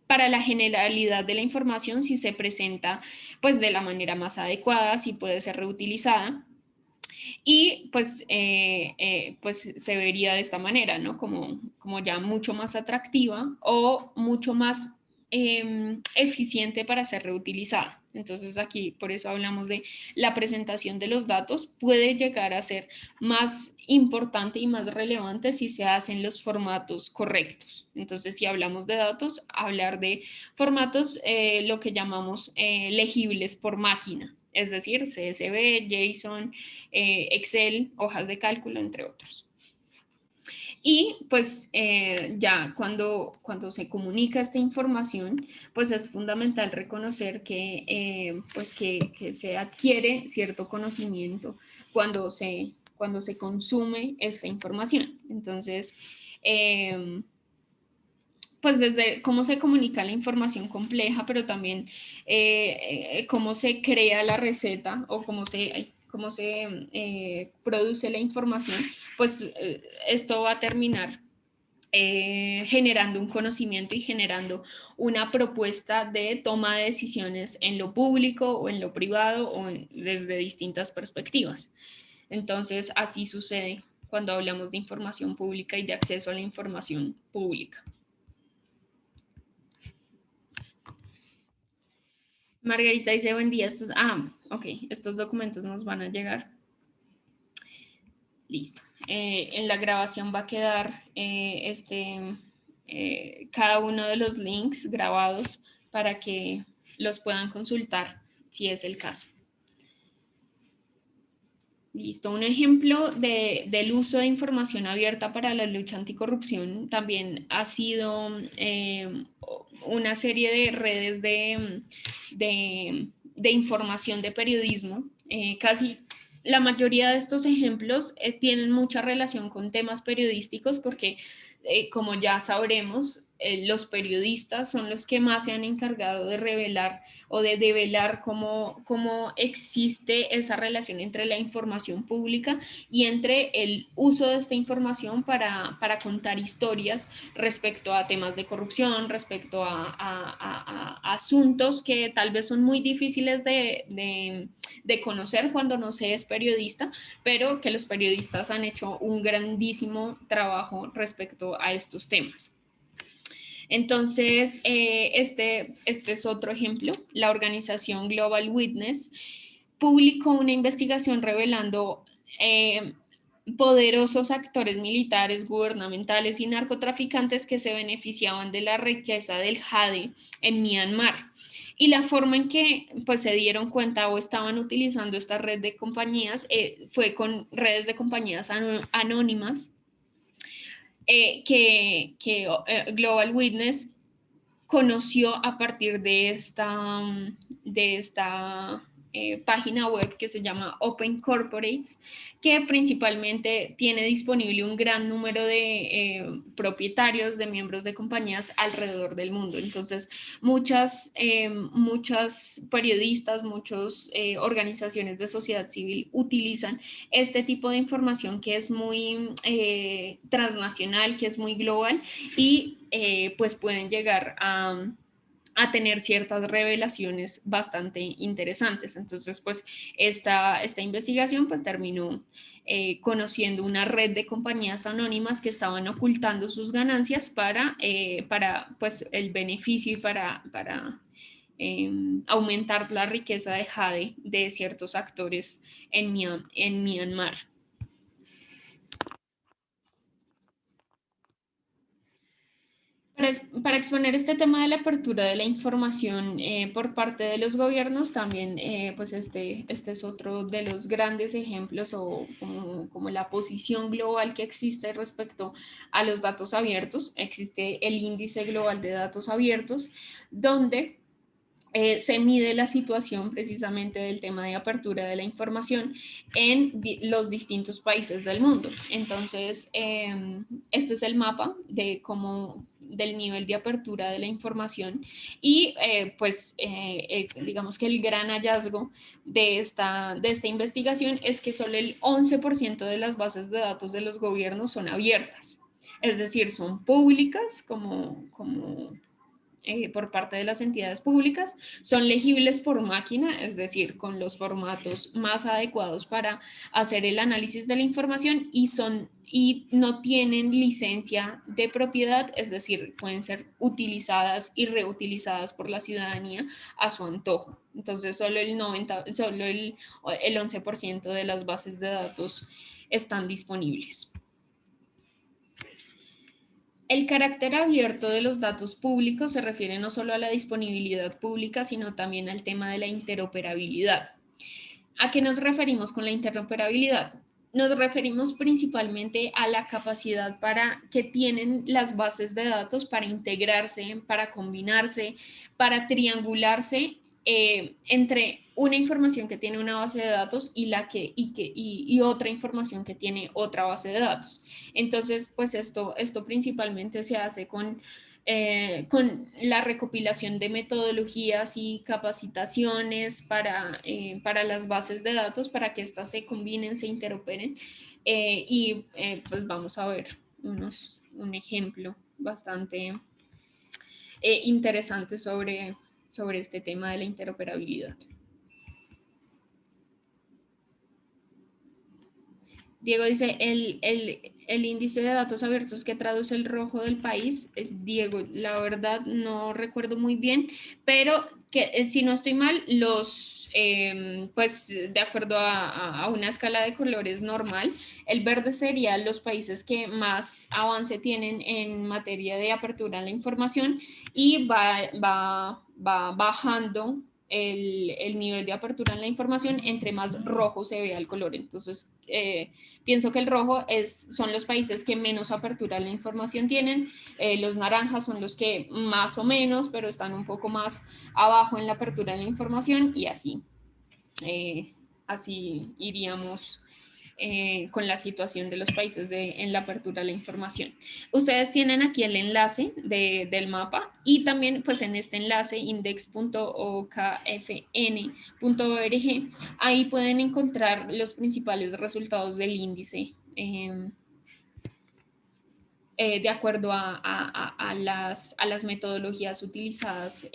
para la generalidad de la información, si se presenta pues de la manera más adecuada, si puede ser reutilizada. Y pues se vería de esta manera, ¿no? Como ya mucho más atractiva o mucho más eficiente para ser reutilizada. Entonces aquí por eso hablamos de la presentación de los datos puede llegar a ser más importante y más relevante si se hacen los formatos correctos. Entonces si hablamos de datos, hablar de formatos lo que llamamos legibles por máquina, es decir, CSV, JSON, Excel, hojas de cálculo, entre otros. Y pues ya cuando se comunica esta información, pues es fundamental reconocer que se adquiere cierto conocimiento cuando se consume esta información. Entonces, pues desde cómo se comunica la información compleja, pero también cómo se crea la receta o cómo se produce la información, pues esto va a terminar generando un conocimiento y generando una propuesta de toma de decisiones en lo público o en lo privado o desde distintas perspectivas. Entonces, así sucede cuando hablamos de información pública y de acceso a la información pública. Margarita dice, buen día, ok, estos documentos nos van a llegar. Listo. En la grabación va a quedar cada uno de los links grabados para que los puedan consultar si es el caso. Listo, un ejemplo del uso de información abierta para la lucha anticorrupción también ha sido una serie de redes de información de periodismo. Casi la mayoría de estos ejemplos tienen mucha relación con temas periodísticos porque, como ya sabremos, los periodistas son los que más se han encargado de revelar o de develar cómo existe esa relación entre la información pública y entre el uso de esta información para contar historias respecto a temas de corrupción, respecto a asuntos que tal vez son muy difíciles de conocer cuando no se es periodista, pero que los periodistas han hecho un grandísimo trabajo respecto a estos temas. Entonces, este es otro ejemplo. La organización Global Witness publicó una investigación revelando poderosos actores militares, gubernamentales y narcotraficantes que se beneficiaban de la riqueza del jade en Myanmar. Y la forma en que pues, se dieron cuenta o estaban utilizando esta red de compañías fue con redes de compañías anónimas que Global Witness conoció a partir de esta página web que se llama Open Corporates, que principalmente tiene disponible un gran número de propietarios, de miembros de compañías alrededor del mundo. Entonces, muchas periodistas, muchas organizaciones de sociedad civil utilizan este tipo de información que es muy transnacional, que es muy global y pues pueden llegar a tener ciertas revelaciones bastante interesantes. Entonces, pues esta investigación pues terminó conociendo una red de compañías anónimas que estaban ocultando sus ganancias para pues el beneficio y para aumentar la riqueza de jade de ciertos actores en Myanmar. Para exponer este tema de la apertura de la información por parte de los gobiernos, también pues este es otro de los grandes ejemplos o como la posición global que existe respecto a los datos abiertos. Existe el Índice Global de Datos Abiertos, donde se mide la situación precisamente del tema de apertura de la información en los distintos países del mundo. Entonces, este es el mapa de cómo del nivel de apertura de la información y digamos que el gran hallazgo de esta investigación es que solo el 11% de las bases de datos de los gobiernos son abiertas, es decir, son públicas como por parte de las entidades públicas, son legibles por máquina, es decir, con los formatos más adecuados para hacer el análisis de la información y no tienen licencia de propiedad, es decir, pueden ser utilizadas y reutilizadas por la ciudadanía a su antojo. Entonces, solo el 11% de las bases de datos están disponibles. El carácter abierto de los datos públicos se refiere no solo a la disponibilidad pública, sino también al tema de la interoperabilidad. ¿A qué nos referimos con la interoperabilidad? Nos referimos principalmente a la capacidad que tienen las bases de datos para integrarse, para combinarse, para triangularse entre una información que tiene una base de datos y otra información que tiene otra base de datos. Entonces, pues esto principalmente se hace con la recopilación de metodologías y capacitaciones para las bases de datos, para que éstas se combinen, se interoperen. Pues vamos a ver un ejemplo bastante interesante sobre este tema de la interoperabilidad. Diego dice, el índice de datos abiertos que traduce el rojo del país. Diego, la verdad no recuerdo muy bien, pero si no estoy mal, pues de acuerdo a una escala de colores normal, el verde sería los países que más avance tienen en materia de apertura a la información y va bajando el nivel de apertura en la información entre más rojo se vea el color. Entonces, pienso que el rojo son los países que menos apertura a la información tienen, los naranjas son los que más o menos, pero están un poco más abajo en la apertura de la información y así iríamos con la situación de los países en la apertura de la información. Ustedes tienen aquí el enlace del mapa y también pues en este enlace index.okfn.org ahí pueden encontrar los principales resultados del índice de acuerdo a las metodologías utilizadas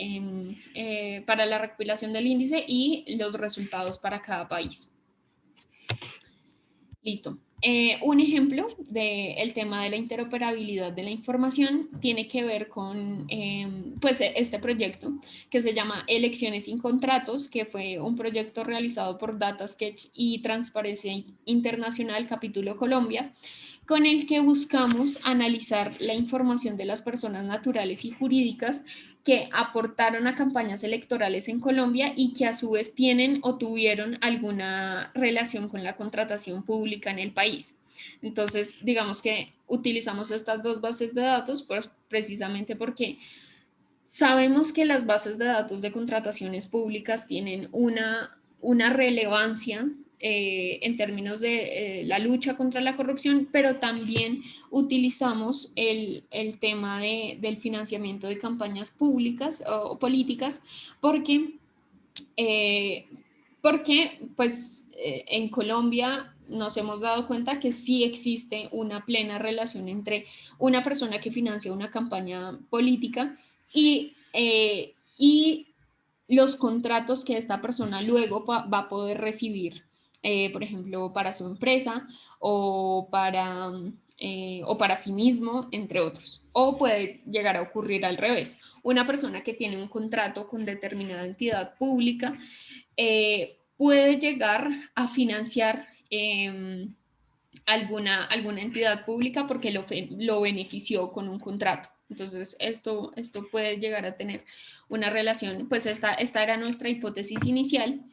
para la recopilación del índice y los resultados para cada país. Listo. Un ejemplo del tema de la interoperabilidad de la información tiene que ver con pues este proyecto que se llama Elecciones sin Contratos, que fue un proyecto realizado por DataSketch y Transparencia Internacional, capítulo Colombia, con el que buscamos analizar la información de las personas naturales y jurídicas que aportaron a campañas electorales en Colombia y que a su vez tienen o tuvieron alguna relación con la contratación pública en el país. Entonces, digamos que utilizamos estas dos bases de datos, pues precisamente porque sabemos que las bases de datos de contrataciones públicas tienen una relevancia en términos de la lucha contra la corrupción, pero también utilizamos el tema del financiamiento de campañas públicas o políticas porque, pues, en Colombia nos hemos dado cuenta que sí existe una plena relación entre una persona que financia una campaña política y los contratos que esta persona luego va a poder recibir, por ejemplo, para su empresa o para sí mismo, entre otros. O puede llegar a ocurrir al revés. Una persona que tiene un contrato con determinada entidad pública puede llegar a financiar alguna entidad pública porque lo benefició con un contrato. Entonces, esto puede llegar a tener una relación, pues esta era nuestra hipótesis inicial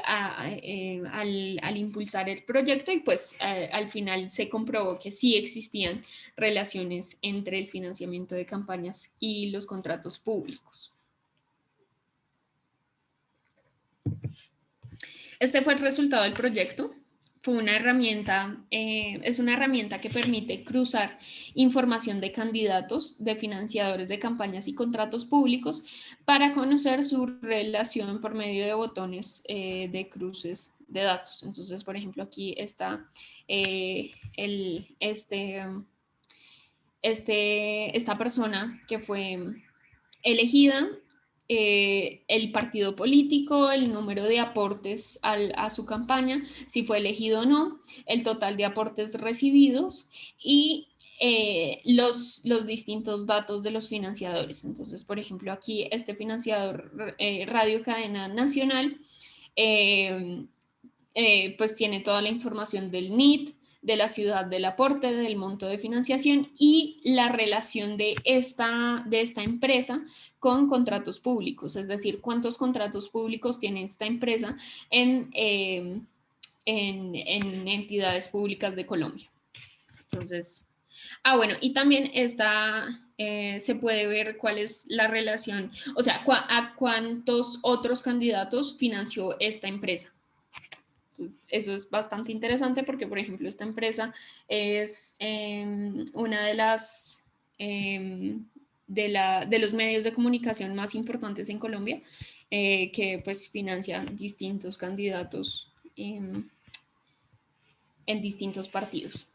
al impulsar el proyecto y pues al final se comprobó que sí existían relaciones entre el financiamiento de campañas y los contratos públicos. Este fue el resultado del proyecto. Fue una herramienta, es una herramienta que permite cruzar información de candidatos, de financiadores de campañas y contratos públicos para conocer su relación por medio de botones de cruces de datos. Entonces, por ejemplo, aquí está esta persona que fue elegida, el partido político, el número de aportes a su campaña, si fue elegido o no, el total de aportes recibidos y los distintos datos de los financiadores. Entonces, por ejemplo, aquí este financiador Radio Cadena Nacional, eh, pues tiene toda la información del NIT, de la ciudad del aporte, del monto de financiación y la relación de esta empresa con contratos públicos, es decir, cuántos contratos públicos tiene esta empresa en, en entidades públicas de Colombia. Entonces, bueno, y también se puede ver cuál es la relación, o sea, a cuántos otros candidatos financió esta empresa. Eso es bastante interesante porque, por ejemplo, esta empresa es una de las de los medios de comunicación más importantes en Colombia, que pues financia distintos candidatos en distintos partidos.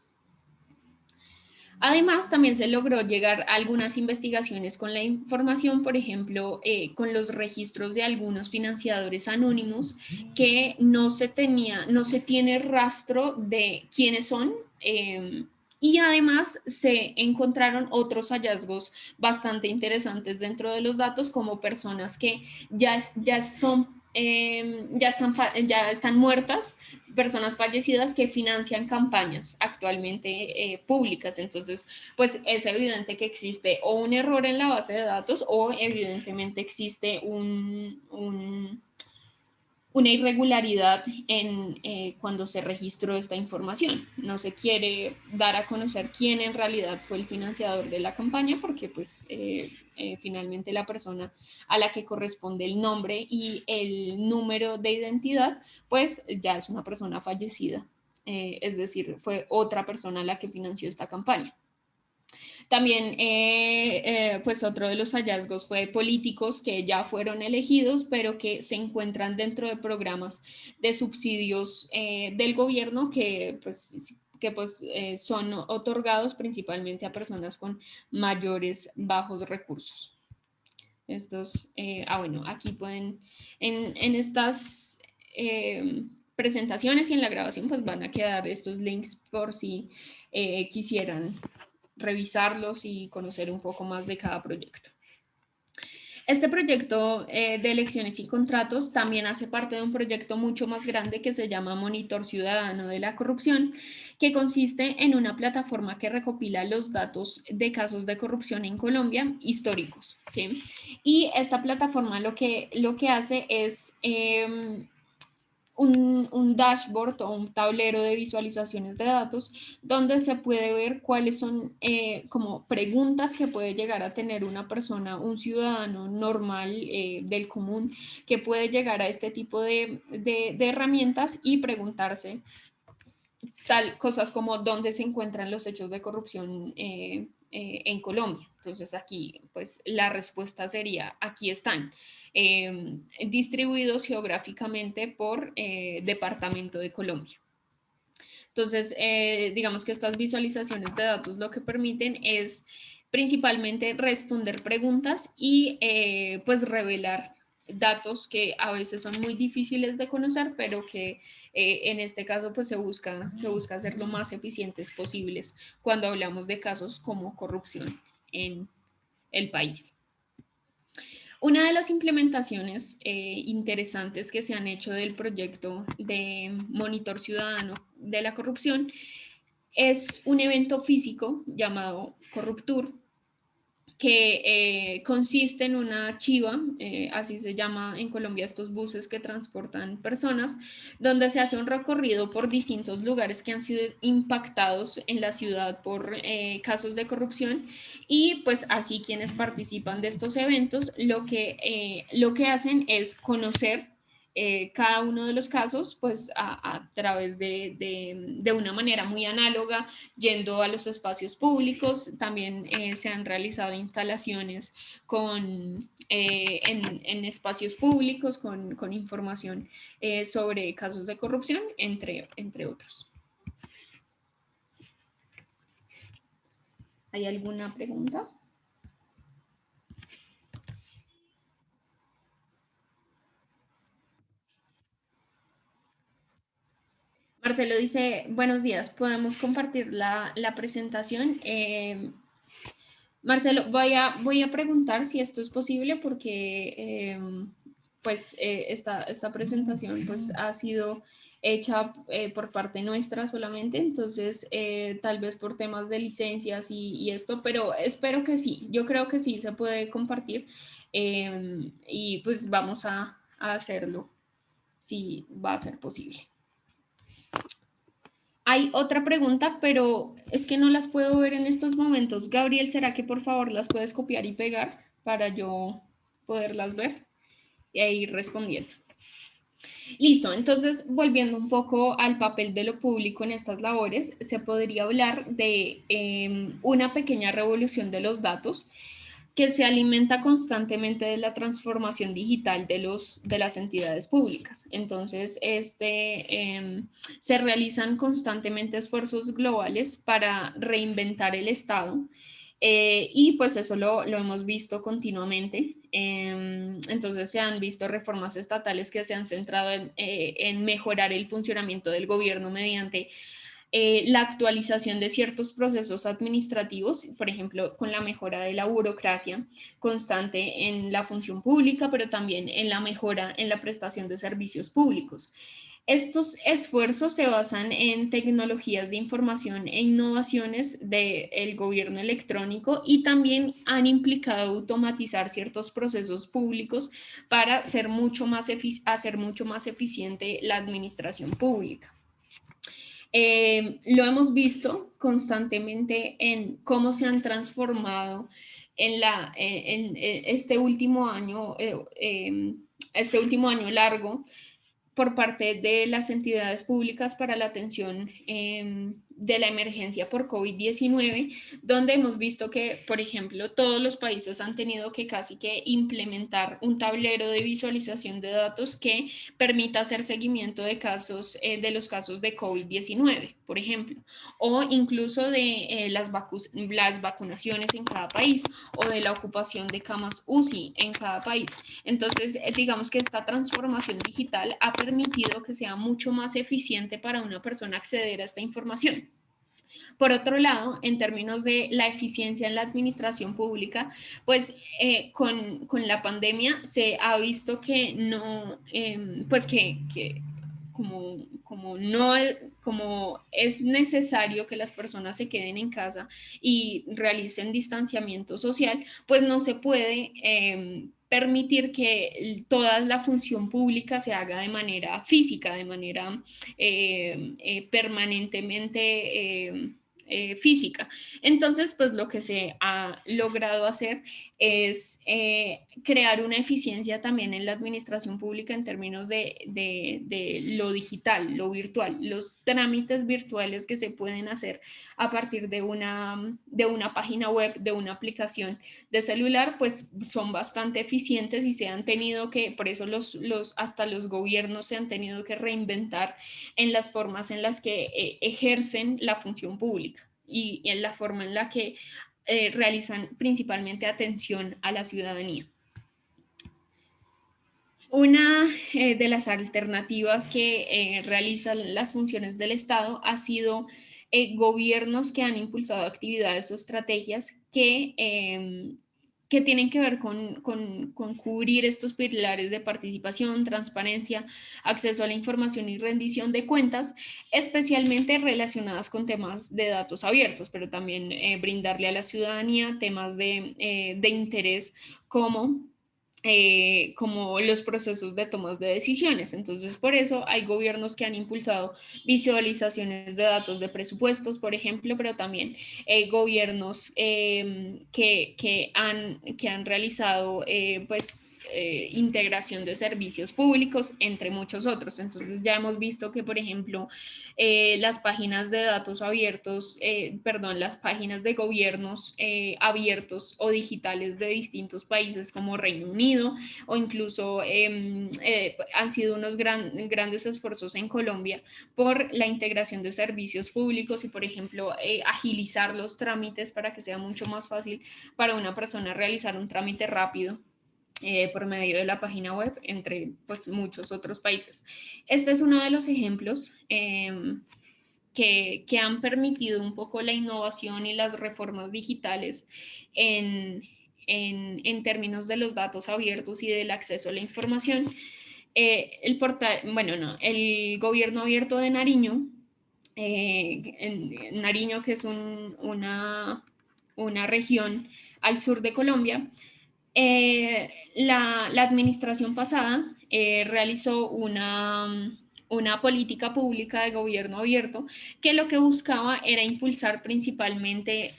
Además, también se logró llegar a algunas investigaciones con la información, por ejemplo, con los registros de algunos financiadores anónimos que no se tiene rastro de quiénes son. Y además se encontraron otros hallazgos bastante interesantes dentro de los datos, como personas que ya son, ya están muertas, personas fallecidas que financian campañas actualmente públicas. Entonces, pues es evidente que existe o un error en la base de datos o evidentemente existe una irregularidad en cuando se registró esta información. No se quiere dar a conocer quién en realidad fue el financiador de la campaña porque pues finalmente la persona a la que corresponde el nombre y el número de identidad pues ya es una persona fallecida. Es decir, fue otra persona la que financió esta campaña. También, pues otro de los hallazgos fue políticos que ya fueron elegidos, pero que se encuentran dentro de programas de subsidios del gobierno que son otorgados principalmente a personas con mayores bajos recursos. Bueno, aquí pueden, en estas presentaciones y en la grabación, pues van a quedar estos links por si quisieran revisarlos y conocer un poco más de cada proyecto. Este proyecto de elecciones y contratos también hace parte de un proyecto mucho más grande que se llama Monitor Ciudadano de la Corrupción, que consiste en una plataforma que recopila los datos de casos de corrupción en Colombia históricos, ¿sí? Y esta plataforma lo que hace es un dashboard o un tablero de visualizaciones de datos donde se puede ver cuáles son como preguntas que puede llegar a tener una persona, un ciudadano normal del común, que puede llegar a este tipo de herramientas y preguntarse cosas como dónde se encuentran los hechos de corrupción en Colombia. Entonces aquí pues la respuesta sería aquí están, distribuidos geográficamente por departamento de Colombia. Entonces, digamos que estas visualizaciones de datos lo que permiten es principalmente responder preguntas y pues revelar datos que a veces son muy difíciles de conocer, pero que en este caso pues se busca hacer lo más eficientes posibles cuando hablamos de casos como corrupción en el país. Una de las implementaciones interesantes que se han hecho del proyecto de Monitor Ciudadano de la Corrupción es un evento físico llamado Corruptur, que consiste en una chiva, así se llama en Colombia estos buses que transportan personas, donde se hace un recorrido por distintos lugares que han sido impactados en la ciudad por casos de corrupción y pues así quienes participan de estos eventos lo que hacen es conocer cada uno de los casos pues a través de una manera muy análoga, yendo a los espacios públicos. También se han realizado instalaciones en espacios públicos con información sobre casos de corrupción, entre otros. ¿Hay alguna pregunta? Marcelo dice, buenos días, ¿podemos compartir la presentación? Marcelo, voy a preguntar si esto es posible porque pues esta presentación pues ha sido hecha por parte nuestra solamente, entonces tal vez por temas de licencias y esto, pero espero que sí, yo creo que sí se puede compartir y pues vamos a hacerlo si va a ser posible. Hay otra pregunta, pero es que no las puedo ver en estos momentos. Gabriel, ¿será que por favor las puedes copiar y pegar para yo poderlas ver e ir respondiendo? Listo, entonces volviendo un poco al papel de lo público en estas labores, se podría hablar de una pequeña revolución de los datos que se alimenta constantemente de la transformación digital de las entidades públicas. Entonces, se realizan constantemente esfuerzos globales para reinventar el Estado. Y pues eso lo hemos visto continuamente. Entonces se han visto reformas estatales que se han centrado en mejorar el funcionamiento del gobierno mediante la actualización de ciertos procesos administrativos, por ejemplo, con la mejora de la burocracia constante en la función pública, pero también en la mejora en la prestación de servicios públicos. Estos esfuerzos se basan en tecnologías de información e innovaciones del gobierno electrónico y también han implicado automatizar ciertos procesos públicos para hacer mucho más eficiente la administración pública. Lo hemos visto constantemente en cómo se han transformado en este último año largo por parte de las entidades públicas para la atención de la emergencia por COVID-19, donde hemos visto que, por ejemplo, todos los países han tenido que casi que implementar un tablero de visualización de datos que permita hacer seguimiento de casos, de los casos de COVID-19, por ejemplo, o incluso de las vacunaciones en cada país o de la ocupación de camas UCI en cada país. Entonces, digamos que esta transformación digital ha permitido que sea mucho más eficiente para una persona acceder a esta información. Por otro lado, en términos de la eficiencia en la administración pública, pues con la pandemia se ha visto que no, pues que como es necesario que las personas se queden en casa y realicen distanciamiento social, pues no se puede permitir que toda la función pública se haga de manera física, de manera permanentemente física. Entonces, pues lo que se ha logrado hacer es crear una eficiencia también en la administración pública en términos de lo digital, lo virtual, los trámites virtuales que se pueden hacer a partir de una página web, de una aplicación de celular, pues son bastante eficientes y se han tenido que, por eso hasta los gobiernos se han tenido que reinventar en las formas en las que ejercen la función pública y en la forma en la que realizan principalmente atención a la ciudadanía. Una de las alternativas que realizan las funciones del Estado ha sido gobiernos que han impulsado actividades o estrategias que tienen que ver con cubrir estos pilares de participación, transparencia, acceso a la información y rendición de cuentas, especialmente relacionadas con temas de datos abiertos, pero también brindarle a la ciudadanía temas de interés como los procesos de tomas de decisiones. Entonces, por eso hay gobiernos que han impulsado visualizaciones de datos de presupuestos, por ejemplo, pero también gobiernos que han realizado integración de servicios públicos, entre muchos otros. Entonces, ya hemos visto que, por ejemplo, las páginas de datos abiertos, las páginas de gobiernos abiertos o digitales de distintos países como Reino Unido o incluso han sido unos grandes esfuerzos en Colombia por la integración de servicios públicos y, por ejemplo, agilizar los trámites para que sea mucho más fácil para una persona realizar un trámite rápido por medio de la página web, entre pues muchos otros países. Este es uno de los ejemplos que han permitido un poco la innovación y las reformas digitales en términos de los datos abiertos y del acceso a la información. El portal, bueno, no, el gobierno abierto de Nariño, en Nariño, que es una región al sur de Colombia, la administración pasada realizó una política pública de gobierno abierto que lo que buscaba era impulsar principalmente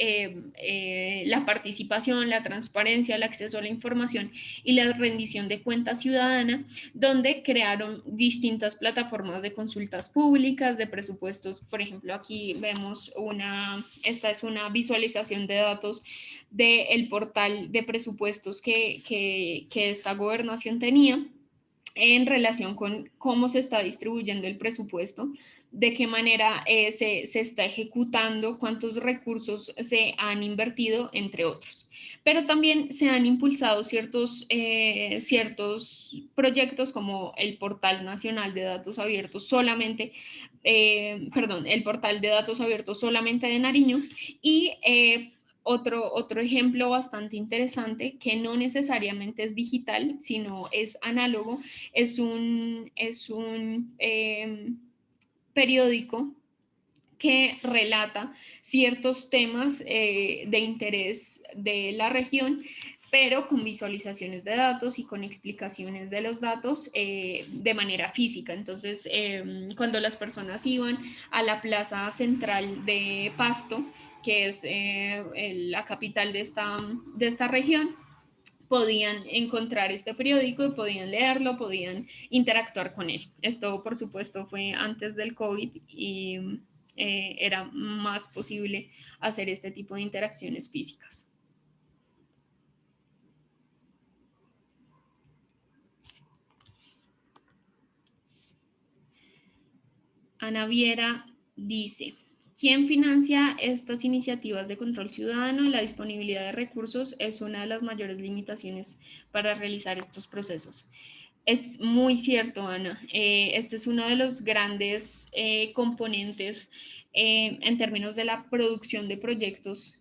la participación, la transparencia, el acceso a la información y la rendición de cuentas ciudadana, donde crearon distintas plataformas de consultas públicas, de presupuestos. Por ejemplo, aquí vemos esta es una visualización de datos del portal de presupuestos que esta gobernación tenía en relación con cómo se está distribuyendo el presupuesto, de qué manera se está ejecutando, cuántos recursos se han invertido, entre otros. Pero también se han impulsado ciertos proyectos como el Portal Nacional de Datos Abiertos solamente, el Portal de Datos Abiertos solamente de Nariño y otro ejemplo bastante interesante, que no necesariamente es digital, sino es análogo, es un periódico que relata ciertos temas de interés de la región, pero con visualizaciones de datos y con explicaciones de los datos de manera física. Entonces, cuando las personas iban a la plaza central de Pasto, que es la capital de esta región, podían encontrar este periódico y podían leerlo, podían interactuar con él. Esto, por supuesto, fue antes del COVID y era más posible hacer este tipo de interacciones físicas. Ana Viera dice: ¿quién financia estas iniciativas de control ciudadano? La disponibilidad de recursos es una de las mayores limitaciones para realizar estos procesos. Es muy cierto, Ana. Este es uno de los grandes componentes en términos de la producción de proyectos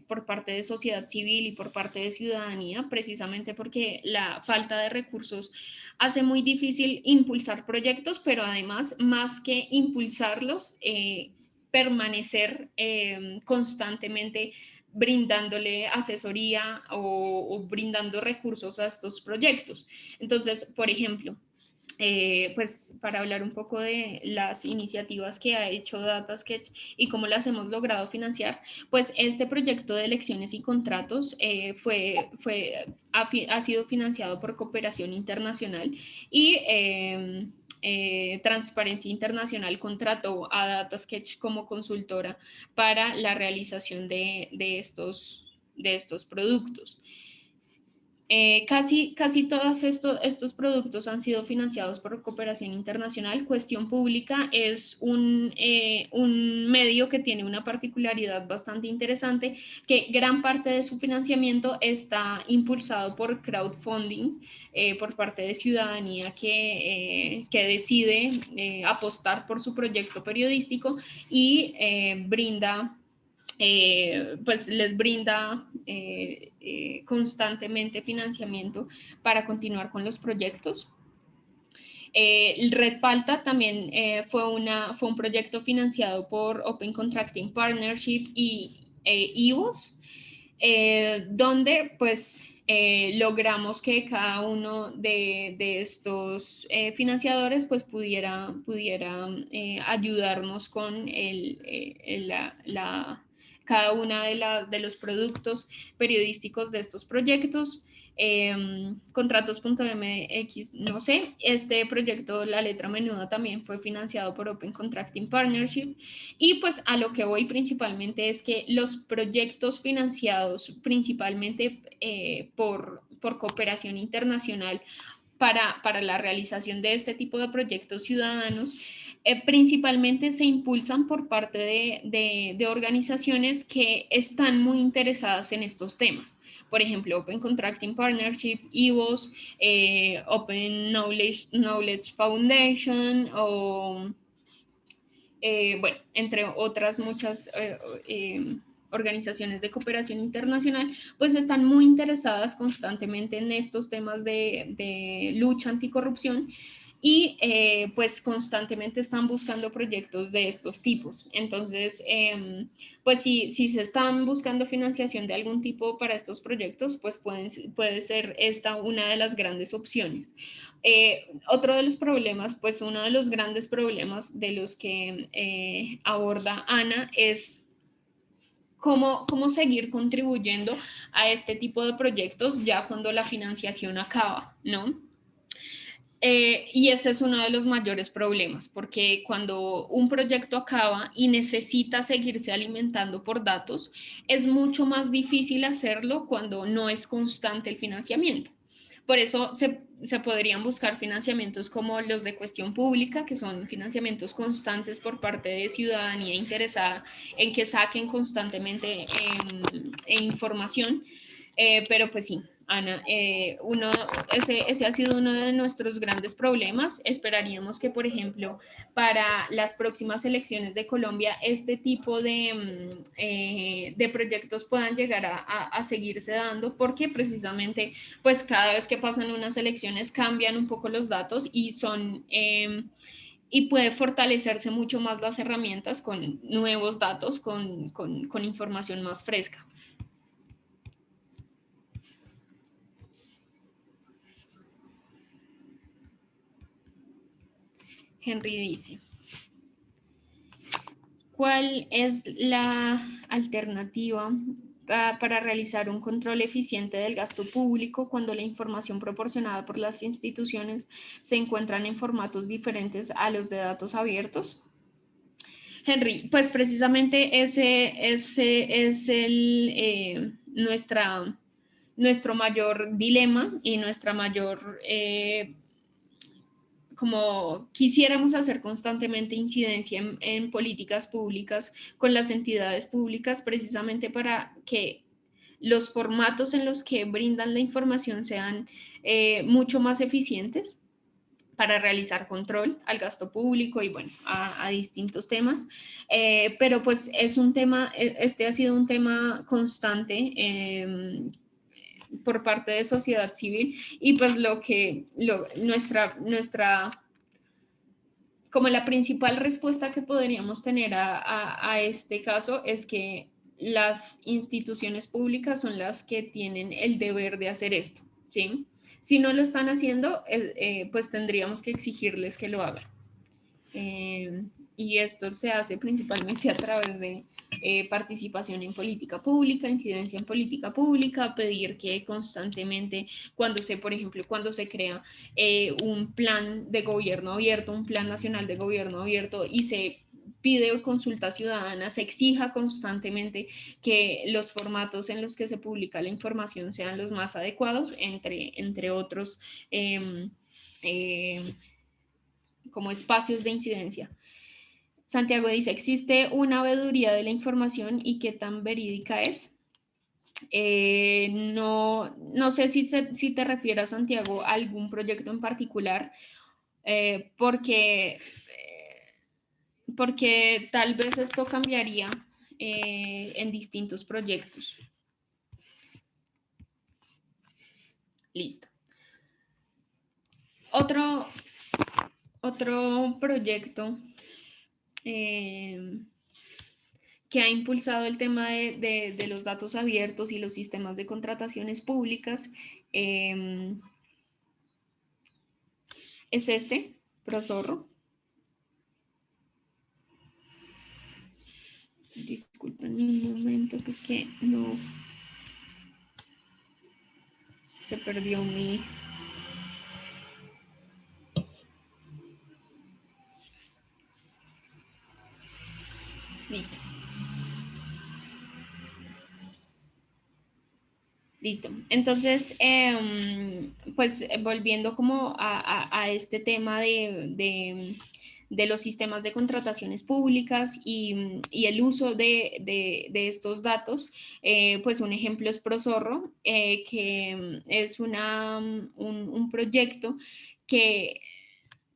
por parte de sociedad civil y por parte de ciudadanía, precisamente porque la falta de recursos hace muy difícil impulsar proyectos, pero además, más que impulsarlos, permanecer constantemente brindándole asesoría o brindando recursos a estos proyectos. Entonces, por ejemplo, pues para hablar un poco de las iniciativas que ha hecho DataSketch y cómo las hemos logrado financiar, pues este proyecto de elecciones y contratos ha sido financiado por Cooperación Internacional y Transparencia Internacional contrató a DataSketch como consultora para la realización de estos productos. Casi todos estos productos han sido financiados por Cooperación Internacional. Cuestión Pública es un medio que tiene una particularidad bastante interesante, que gran parte de su financiamiento está impulsado por crowdfunding por parte de ciudadanía que decide apostar por su proyecto periodístico y pues les brinda constantemente financiamiento para continuar con los proyectos. El Red Palta también fue un proyecto financiado por Open Contracting Partnership y IVOS, donde pues logramos que cada uno de estos financiadores pues pudiera ayudarnos con cada una de los productos periodísticos de estos proyectos. Contratos.mx, no sé, este proyecto La Letra Menuda también fue financiado por Open Contracting Partnership y pues a lo que voy principalmente es que los proyectos financiados principalmente por cooperación internacional para la realización de este tipo de proyectos ciudadanos, principalmente se impulsan por parte de organizaciones que están muy interesadas en estos temas. Por ejemplo, Open Contracting Partnership, EVOS, Open Knowledge Foundation o bueno, entre otras muchas organizaciones de cooperación internacional, pues están muy interesadas constantemente en estos temas de lucha anticorrupción y pues constantemente están buscando proyectos de estos tipos. Entonces, pues si se están buscando financiación de algún tipo para estos proyectos, pues puede ser esta una de las grandes opciones. Otro de los problemas, pues uno de los grandes problemas de los que aborda Ana es cómo seguir contribuyendo a este tipo de proyectos ya cuando la financiación acaba, ¿no? Y ese es uno de los mayores problemas, porque cuando un proyecto acaba y necesita seguirse alimentando por datos, es mucho más difícil hacerlo cuando no es constante el financiamiento. Por eso se podrían buscar financiamientos como los de cuestión pública, que son financiamientos constantes por parte de ciudadanía interesada en que saquen constantemente información. Pero pues sí, Ana, ese ha sido uno de nuestros grandes problemas. Esperaríamos que, por ejemplo, para las próximas elecciones de Colombia, este tipo de proyectos puedan llegar a seguirse dando, porque precisamente, pues cada vez que pasan unas elecciones cambian un poco los datos y son... y puede fortalecerse mucho más las herramientas con nuevos datos, con información más fresca. Henry dice, ¿cuál es la alternativa para realizar un control eficiente del gasto público cuando la información proporcionada por las instituciones se encuentran en formatos diferentes a los de datos abiertos? Henry, pues precisamente ese es nuestro mayor dilema y nuestra mayor como quisiéramos hacer constantemente incidencia en políticas públicas con las entidades públicas, precisamente para que los formatos en los que brindan la información sean mucho más eficientes para realizar control al gasto público y bueno, a distintos temas. Pero pues es un tema, este ha sido un tema constante por parte de sociedad civil y pues nuestra como la principal respuesta que podríamos tener a este caso es que las instituciones públicas son las que tienen el deber de hacer esto, ¿sí? Si no lo están haciendo, pues tendríamos que exigirles que lo hagan. Y esto se hace principalmente a través de participación en política pública, incidencia en política pública, pedir que constantemente, por ejemplo, cuando se crea un plan de gobierno abierto, un plan nacional de gobierno abierto y se pide consulta ciudadana, se exija constantemente que los formatos en los que se publica la información sean los más adecuados, entre otros como espacios de incidencia. Santiago dice, ¿existe una veeduría de la información y qué tan verídica es? No sé si te refieres, Santiago, a algún proyecto en particular, porque tal vez esto cambiaría en distintos proyectos. Listo. Otro proyecto que ha impulsado el tema de los datos abiertos y los sistemas de contrataciones públicas es este, Prosorro. Disculpen un momento, que es que no se perdió mi... Listo. Listo. Entonces, pues volviendo como a este tema de los sistemas de contrataciones públicas y el uso de estos datos, pues un ejemplo es ProZorro, que es un proyecto que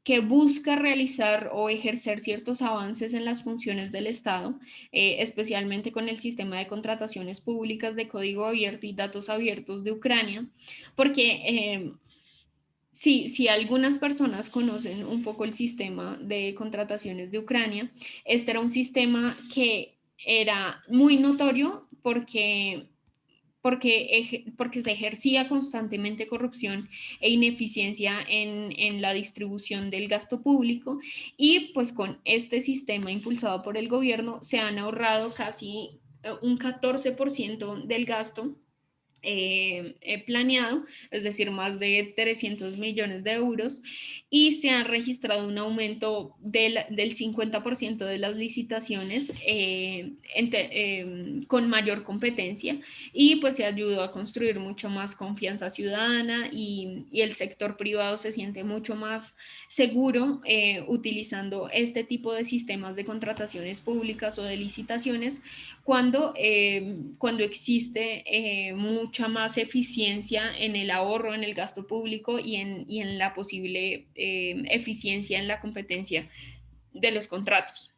que busca realizar o ejercer ciertos avances en las funciones del Estado, especialmente con el sistema de contrataciones públicas de código abierto y datos abiertos de Ucrania, porque si algunas personas conocen un poco el sistema de contrataciones de Ucrania, este era un sistema que era muy notorio porque se ejercía constantemente corrupción e ineficiencia en la distribución del gasto público y pues con este sistema impulsado por el gobierno se han ahorrado casi un 14% del gasto planeado, es decir, más de 300 millones de euros, y se ha registrado un aumento del 50% de las licitaciones con mayor competencia y pues se ayudó a construir mucho más confianza ciudadana y el sector privado se siente mucho más seguro utilizando este tipo de sistemas de contrataciones públicas o de licitaciones cuando existe mucha más eficiencia en el ahorro, en el gasto público y en la posible eficiencia en la competencia de los contratos.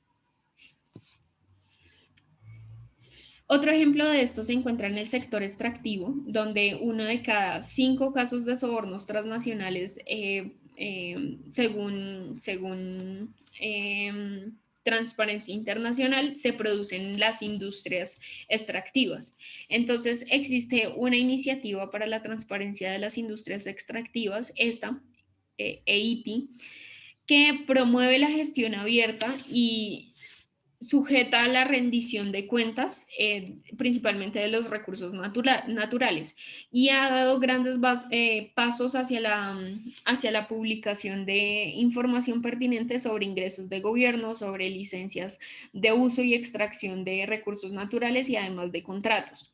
Otro ejemplo de esto se encuentra en el sector extractivo, donde uno de cada 5 casos de sobornos transnacionales, según Transparencia Internacional, se producen en las industrias extractivas. Entonces, existe una iniciativa para la transparencia de las industrias extractivas, esta, EITI, que promueve la gestión abierta y sujeta a la rendición de cuentas, principalmente de los recursos naturales, y ha dado grandes pasos hacia la publicación de información pertinente sobre ingresos de gobierno, sobre licencias de uso y extracción de recursos naturales y además de contratos.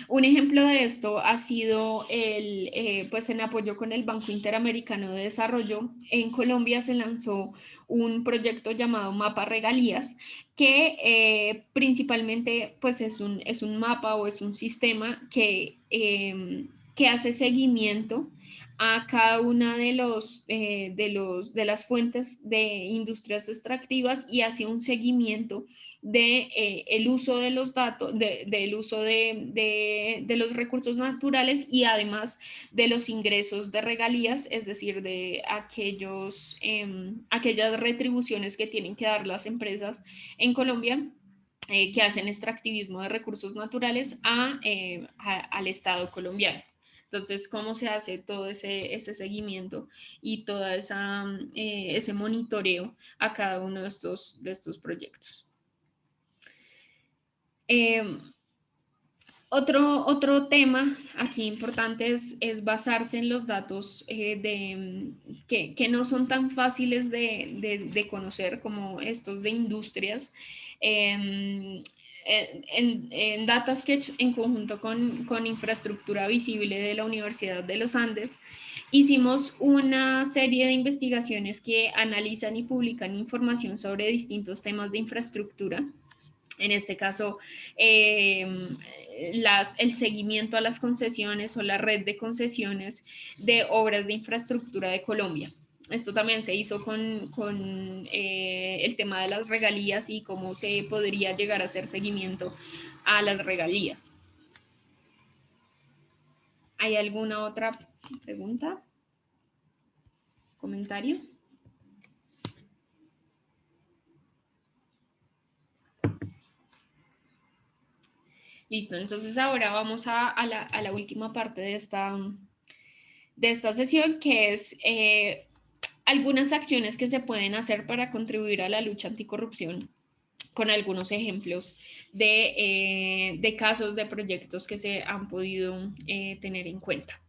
Un ejemplo de esto ha sido pues en apoyo con el Banco Interamericano de Desarrollo. En Colombia se lanzó un proyecto llamado Mapa Regalías, que principalmente pues es un mapa o es un sistema que hace seguimiento a cada una de las fuentes de industrias extractivas y hace un seguimiento de el uso de los datos, del uso de los recursos naturales y además de los ingresos de regalías, es decir, de aquellas retribuciones que tienen que dar las empresas en Colombia que hacen extractivismo de recursos naturales al Estado colombiano. Entonces, ¿cómo se hace todo ese seguimiento y todo ese monitoreo a cada uno de estos proyectos? Otro tema aquí importante es basarse en los datos que no son tan fáciles de conocer como estos de industrias. En DataSketch, en conjunto con Infraestructura Visible de la Universidad de los Andes, hicimos una serie de investigaciones que analizan y publican información sobre distintos temas de infraestructura. En este caso, el seguimiento a las concesiones o la red de concesiones de obras de infraestructura de Colombia. Esto también se hizo con el tema de las regalías y cómo se podría llegar a hacer seguimiento a las regalías. ¿Hay alguna otra pregunta? ¿Comentario? Listo, entonces ahora vamos a la última parte de esta sesión, que es algunas acciones que se pueden hacer para contribuir a la lucha anticorrupción, con algunos ejemplos de casos de proyectos que se han podido tener en cuenta.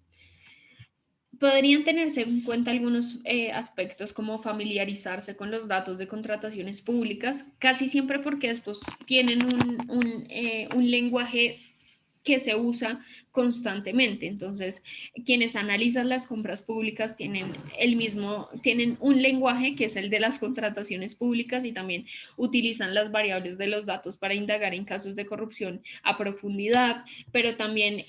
Podrían tenerse en cuenta algunos aspectos como familiarizarse con los datos de contrataciones públicas, casi siempre porque estos tienen un lenguaje que se usa constantemente. Entonces, quienes analizan las compras públicas tienen un lenguaje que es el de las contrataciones públicas y también utilizan las variables de los datos para indagar en casos de corrupción a profundidad, pero también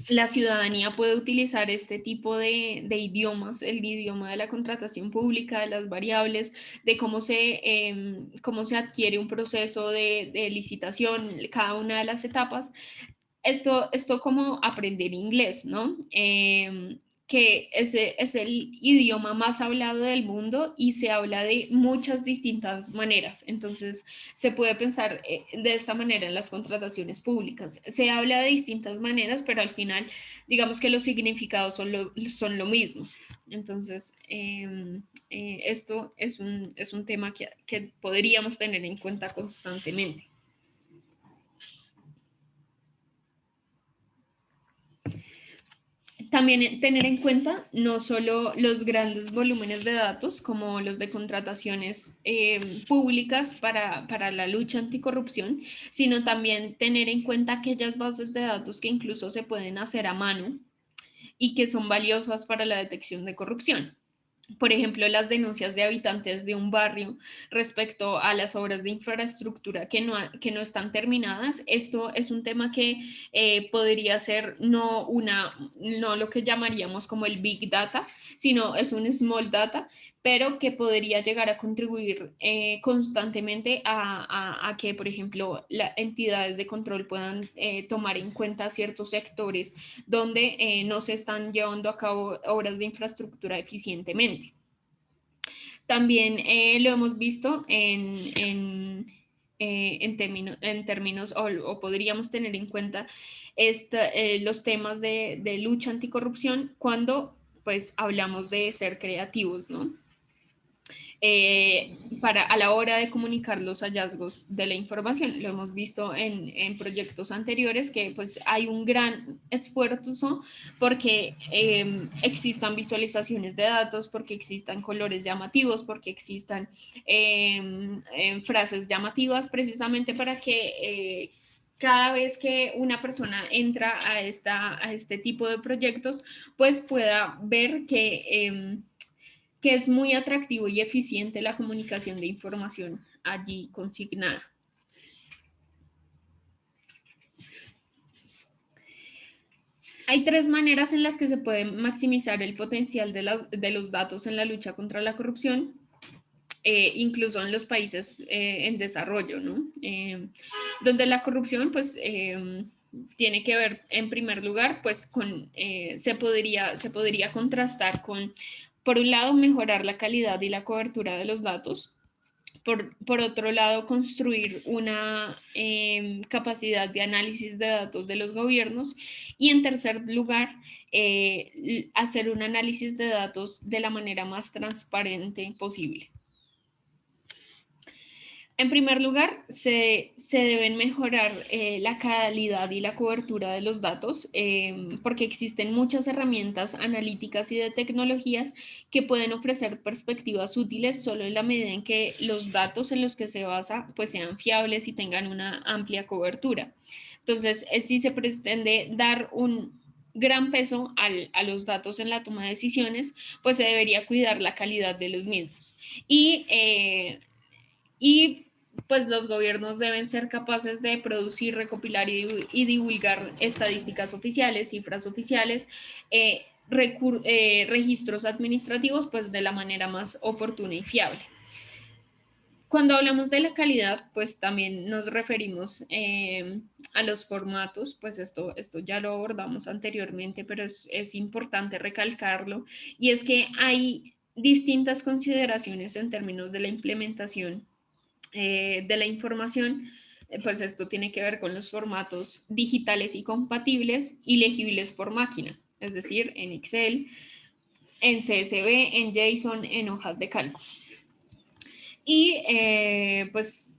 la ciudadanía puede utilizar este tipo de idiomas, el idioma de la contratación pública, de las variables, de cómo se adquiere un proceso de licitación, cada una de las etapas. Esto como aprender inglés, ¿no? Que ese es el idioma más hablado del mundo y se habla de muchas distintas maneras. Entonces, se puede pensar de esta manera en las contrataciones públicas. Se habla de distintas maneras, pero al final, digamos que los significados son lo mismo. Entonces, esto es un tema que podríamos tener en cuenta constantemente. También tener en cuenta no solo los grandes volúmenes de datos como los de contrataciones públicas para la lucha anticorrupción, sino también tener en cuenta aquellas bases de datos que incluso se pueden hacer a mano y que son valiosas para la detección de corrupción. Por ejemplo, las denuncias de habitantes de un barrio respecto a las obras de infraestructura que no están terminadas. Esto es un tema que podría ser no lo que llamaríamos como el big data, sino es un small data, pero que podría llegar a contribuir constantemente a que, por ejemplo, las entidades de control puedan tomar en cuenta ciertos sectores donde no se están llevando a cabo obras de infraestructura eficientemente. También lo hemos visto en términos o podríamos tener en cuenta los temas de lucha anticorrupción cuando pues hablamos de ser creativos, ¿no? A la hora de comunicar los hallazgos de la información. Lo hemos visto en proyectos anteriores que pues hay un gran esfuerzo porque existan visualizaciones de datos, porque existan colores llamativos, porque existan frases llamativas precisamente para que cada vez que una persona entra a este tipo de proyectos, pues pueda ver que es muy atractivo y eficiente la comunicación de información allí consignada. Hay tres maneras en las que se puede maximizar el potencial de los datos en la lucha contra la corrupción, incluso en los países en desarrollo, ¿no? Donde la corrupción, pues, tiene que ver, en primer lugar, pues, se podría contrastar con, por un lado, mejorar la calidad y la cobertura de los datos. Por otro lado, construir una capacidad de análisis de datos de los gobiernos y en tercer lugar, hacer un análisis de datos de la manera más transparente posible. En primer lugar, se deben mejorar la calidad y la cobertura de los datos porque existen muchas herramientas analíticas y de tecnologías que pueden ofrecer perspectivas útiles solo en la medida en que los datos en los que se basa pues sean fiables y tengan una amplia cobertura. Entonces, si se pretende dar un gran peso a los datos en la toma de decisiones, pues se debería cuidar la calidad de los mismos. Y pues los gobiernos deben ser capaces de producir, recopilar y divulgar estadísticas oficiales, cifras oficiales, registros administrativos, pues de la manera más oportuna y fiable. Cuando hablamos de la calidad, pues también nos referimos a los formatos, pues esto ya lo abordamos anteriormente, pero es importante recalcarlo, y es que hay distintas consideraciones en términos de la implementación de la información, pues esto tiene que ver con los formatos digitales y compatibles y legibles por máquina, es decir, en Excel, en CSV, en JSON, en hojas de cálculo. Y pues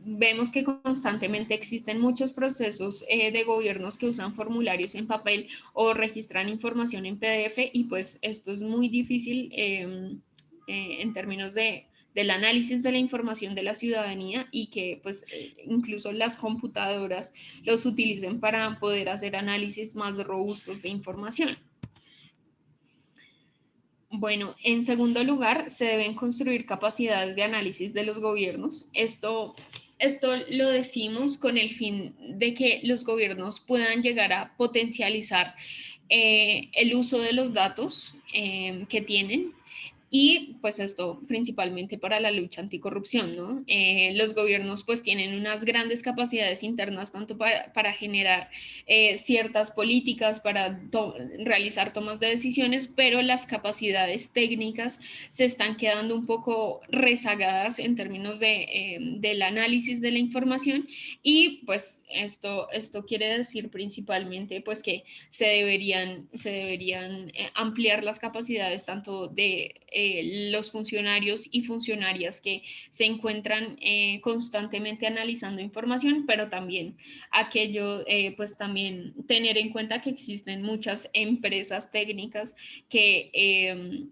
vemos que constantemente existen muchos procesos de gobiernos que usan formularios en papel o registran información en PDF y pues esto es muy difícil en términos de del análisis de la información de la ciudadanía y que pues incluso las computadoras los utilicen para poder hacer análisis más robustos de información. Bueno, en segundo lugar, se deben construir capacidades de análisis de los gobiernos. Esto lo decimos con el fin de que los gobiernos puedan llegar a potencializar el uso de los datos que tienen y pues esto principalmente para la lucha anticorrupción, ¿no? Los gobiernos pues tienen unas grandes capacidades internas tanto para generar ciertas políticas, para realizar tomas de decisiones, pero las capacidades técnicas se están quedando un poco rezagadas en términos del análisis de la información y pues esto quiere decir principalmente pues que se deberían ampliar las capacidades tanto de los funcionarios y funcionarias que se encuentran constantemente analizando información, pero también aquello, pues también tener en cuenta que existen muchas empresas técnicas que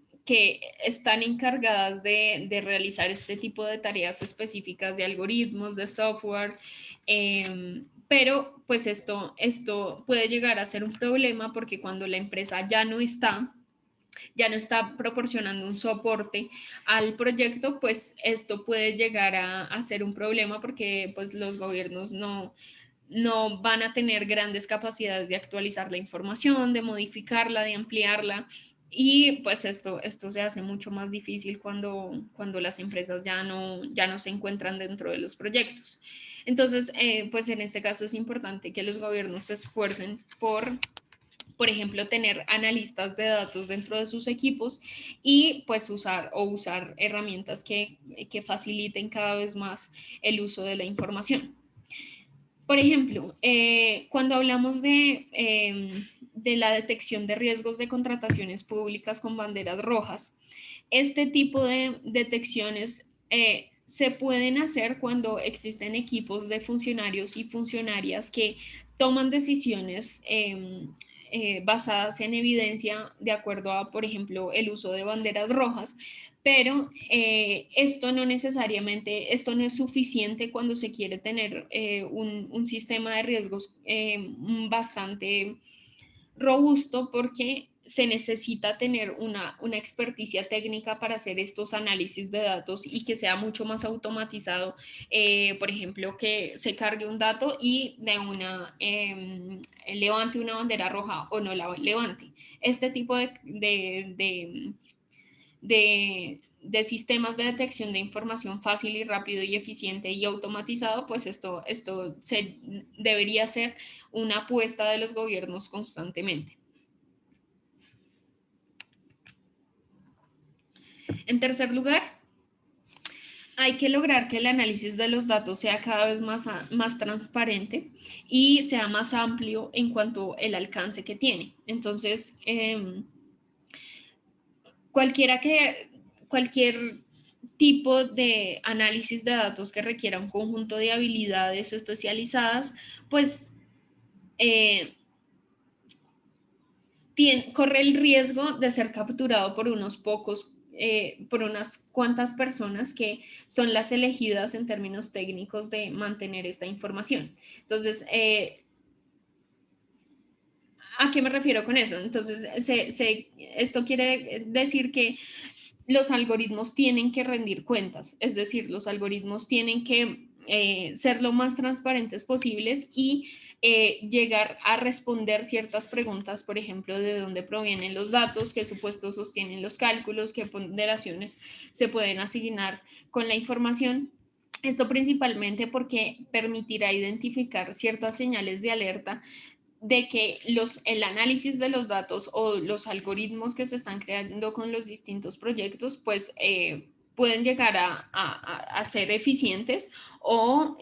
están encargadas de realizar este tipo de tareas específicas de algoritmos, de software, pero pues esto puede llegar a ser un problema porque cuando la empresa ya no está proporcionando un soporte al proyecto, pues esto puede llegar a ser un problema porque pues los gobiernos no van a tener grandes capacidades de actualizar la información, de modificarla, de ampliarla. Y pues esto se hace mucho más difícil cuando las empresas ya no se encuentran dentro de los proyectos. Entonces, pues en este caso es importante que los gobiernos se esfuercen por ejemplo, tener analistas de datos dentro de sus equipos y pues usar herramientas que faciliten cada vez más el uso de la información. Por ejemplo, cuando hablamos de la detección de riesgos de contrataciones públicas con banderas rojas, este tipo de detecciones se pueden hacer cuando existen equipos de funcionarios y funcionarias que toman decisiones basadas en evidencia de acuerdo a, por ejemplo, el uso de banderas rojas, pero esto no necesariamente, esto no es suficiente cuando se quiere tener un sistema de riesgos bastante robusto porque se necesita tener una experticia técnica para hacer estos análisis de datos y que sea mucho más automatizado, por ejemplo, que se cargue un dato y levante una bandera roja o no la levante. Este tipo de sistemas de detección de información fácil y rápido y eficiente y automatizado, pues esto debería ser una apuesta de los gobiernos constantemente. En tercer lugar, hay que lograr que el análisis de los datos sea cada vez más transparente y sea más amplio en cuanto al alcance que tiene. Entonces, cualquier tipo de análisis de datos que requiera un conjunto de habilidades especializadas, pues corre el riesgo de ser capturado por unos pocos, por unas cuantas personas que son las elegidas en términos técnicos de mantener esta información. Entonces, ¿a qué me refiero con eso? Entonces, esto quiere decir que los algoritmos tienen que rendir cuentas, es decir, los algoritmos tienen que ser lo más transparentes posibles y llegar a responder ciertas preguntas, por ejemplo, de dónde provienen los datos, qué supuestos sostienen los cálculos, qué ponderaciones se pueden asignar con la información. Esto principalmente porque permitirá identificar ciertas señales de alerta de que el análisis de los datos o los algoritmos que se están creando con los distintos proyectos, pues pueden llegar a ser eficientes o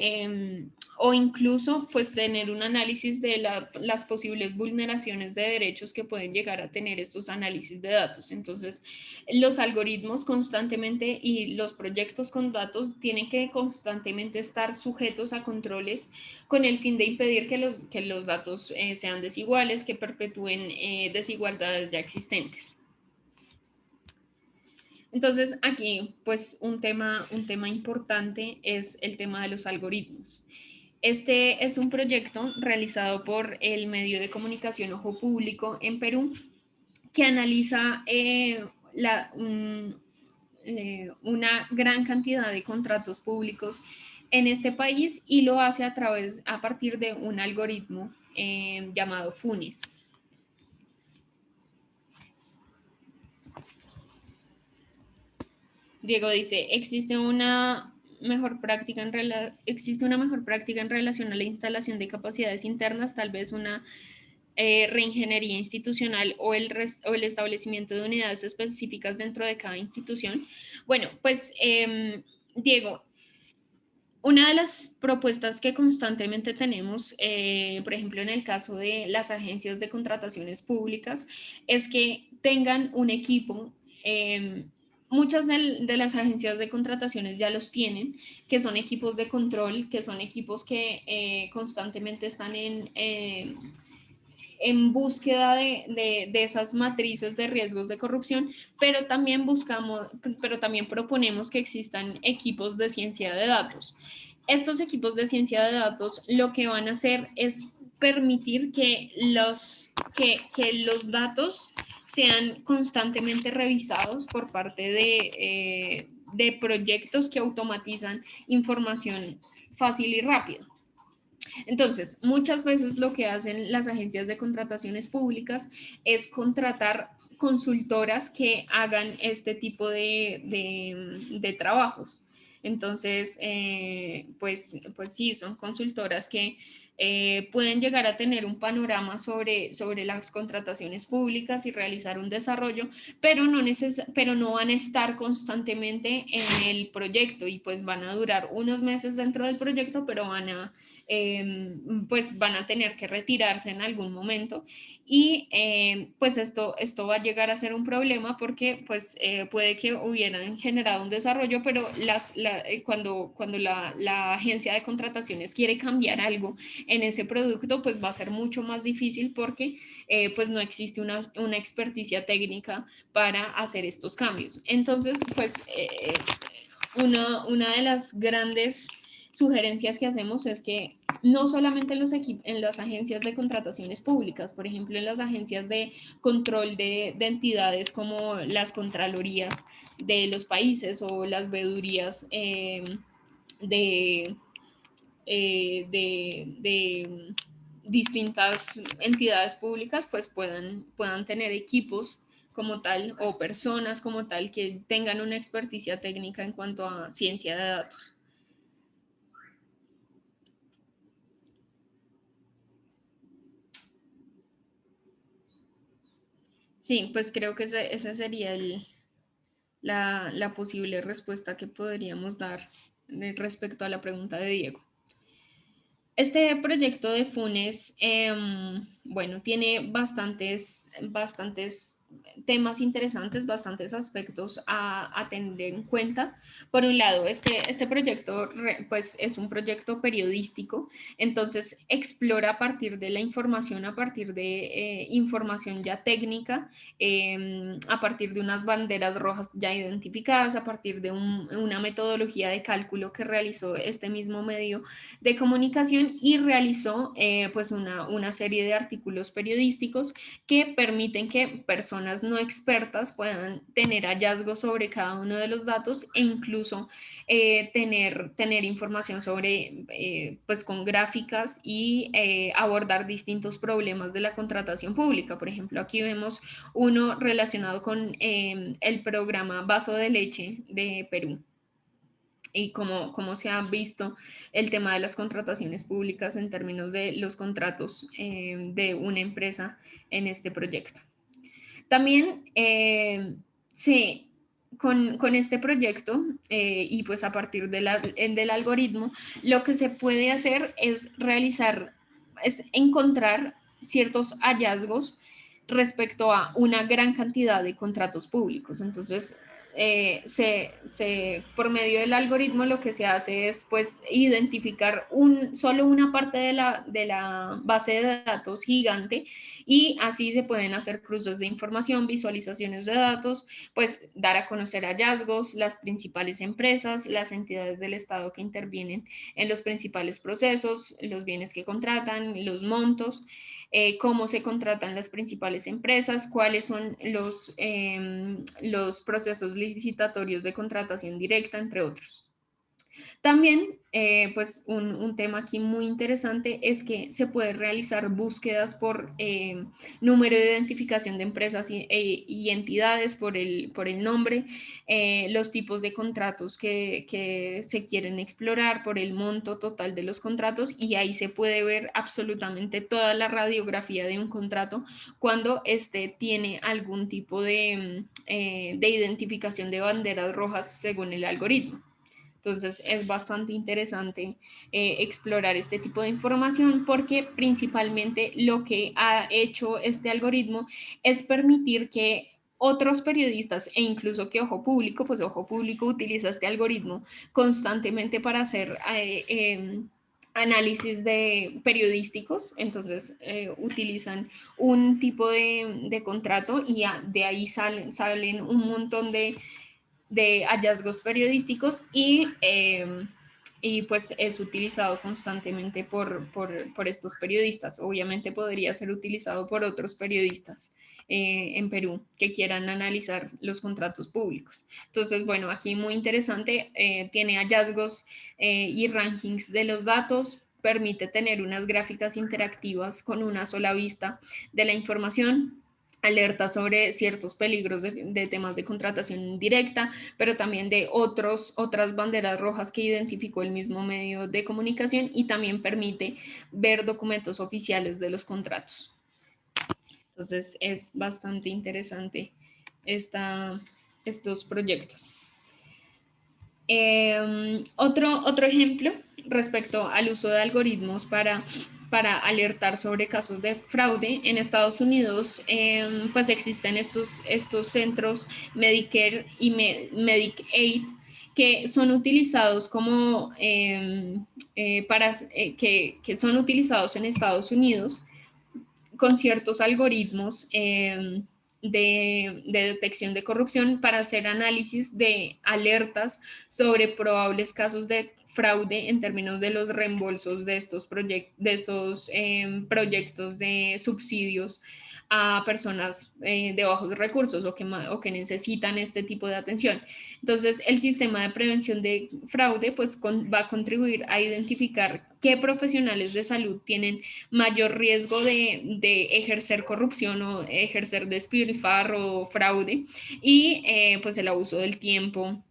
incluso pues tener un análisis de las posibles vulneraciones de derechos que pueden llegar a tener estos análisis de datos. Entonces, los algoritmos constantemente y los proyectos con datos tienen que constantemente estar sujetos a controles con el fin de impedir que los datos sean desiguales, que perpetúen desigualdades ya existentes. Entonces, aquí, pues, un tema importante es el tema de los algoritmos. Este es un proyecto realizado por el medio de comunicación Ojo Público en Perú que analiza una gran cantidad de contratos públicos en este país y lo hace a partir de un algoritmo llamado FUNES. Diego dice, existe una mejor práctica en relación a la instalación de capacidades internas, tal vez una reingeniería institucional o el establecimiento de unidades específicas dentro de cada institución. Bueno, pues Diego, una de las propuestas que constantemente tenemos, por ejemplo, en el caso de las agencias de contrataciones públicas, es que tengan un equipo. Muchas de las agencias de contrataciones ya los tienen, que son equipos de control, que son equipos que constantemente están en búsqueda de esas matrices de riesgos de corrupción, pero también proponemos que existan equipos de ciencia de datos. Estos equipos de ciencia de datos lo que van a hacer es permitir que los datos sean constantemente revisados por parte de proyectos que automatizan información fácil y rápida. Entonces, muchas veces lo que hacen las agencias de contrataciones públicas es contratar consultoras que hagan este tipo de trabajos. Entonces, pues sí, son consultoras que pueden llegar a tener un panorama sobre las contrataciones públicas y realizar un desarrollo, pero no van a estar constantemente en el proyecto y pues van a durar unos meses dentro del proyecto, pero pues van a tener que retirarse en algún momento y pues esto va a llegar a ser un problema porque pues puede que hubieran generado un desarrollo, pero cuando la agencia de contrataciones quiere cambiar algo en ese producto, pues va a ser mucho más difícil porque pues no existe una experticia técnica para hacer estos cambios. Entonces, pues una de las grandes sugerencias que hacemos es que no solamente en las agencias de contrataciones públicas, por ejemplo, en las agencias de control de entidades como las contralorías de los países o las veedurías de, de distintas entidades públicas, pues puedan tener equipos como tal o personas como tal que tengan una experticia técnica en cuanto a ciencia de datos. Sí, pues creo que esa sería la posible respuesta que podríamos dar respecto a la pregunta de Diego. Este proyecto de Funes, bueno, tiene bastantes temas interesantes, bastantes aspectos a tener en cuenta. Por un lado, este proyecto pues, es un proyecto periodístico, entonces explora a partir de la información, a partir de información ya técnica, a partir de unas banderas rojas ya identificadas, a partir de una metodología de cálculo que realizó este mismo medio de comunicación y realizó pues una serie de artículos periodísticos que permiten que personas no expertas puedan tener hallazgos sobre cada uno de los datos e incluso tener información sobre, pues con gráficas y abordar distintos problemas de la contratación pública. Por ejemplo, aquí vemos uno relacionado con el programa Vaso de Leche de Perú y cómo se ha visto el tema de las contrataciones públicas en términos de los contratos de una empresa en este proyecto. También con este proyecto y pues a partir del algoritmo, lo que se puede hacer es encontrar ciertos hallazgos respecto a una gran cantidad de contratos públicos. Entonces, por medio del algoritmo lo que se hace es pues identificar solo una parte de la base de datos gigante, y así se pueden hacer cruces de información, visualizaciones de datos, pues dar a conocer hallazgos, las principales empresas, las entidades del Estado que intervienen en los principales procesos, los bienes que contratan, los montos, cómo se contratan las principales empresas, cuáles son los procesos licitatorios de contratación directa, entre otros. También, pues un tema aquí muy interesante es que se puede realizar búsquedas por número de identificación de empresas y entidades, por el nombre, los tipos de contratos que se quieren explorar, por el monto total de los contratos, y ahí se puede ver absolutamente toda la radiografía de un contrato cuando este tiene algún tipo de identificación de banderas rojas según el algoritmo. Entonces es bastante interesante explorar este tipo de información, porque principalmente lo que ha hecho este algoritmo es permitir que otros periodistas, e incluso que Ojo Público, pues Ojo Público utiliza este algoritmo constantemente para hacer análisis periodísticos. Entonces utilizan un tipo de contrato y de ahí salen un montón de hallazgos periodísticos, y pues es utilizado constantemente por estos periodistas. Obviamente podría ser utilizado por otros periodistas en Perú que quieran analizar los contratos públicos. Entonces, bueno, aquí muy interesante, tiene hallazgos y rankings de los datos, permite tener unas gráficas interactivas con una sola vista de la información, alerta sobre ciertos peligros de temas de contratación directa, pero también de otras banderas rojas que identificó el mismo medio de comunicación, y también permite ver documentos oficiales de los contratos. Entonces es bastante interesante estos proyectos. Otro ejemplo respecto al uso de algoritmos para alertar sobre casos de fraude. En Estados Unidos, pues existen estos centros Medicare y Medicaid, que son utilizados que son utilizados en Estados Unidos con ciertos algoritmos de detección de corrupción para hacer análisis de alertas sobre probables casos de fraude en términos de los reembolsos de estos proyectos de subsidios a personas de bajos recursos o que necesitan este tipo de atención. Entonces, el sistema de prevención de fraude pues va a contribuir a identificar qué profesionales de salud tienen mayor riesgo de ejercer corrupción o ejercer despilfarro o fraude, y pues el abuso del tiempo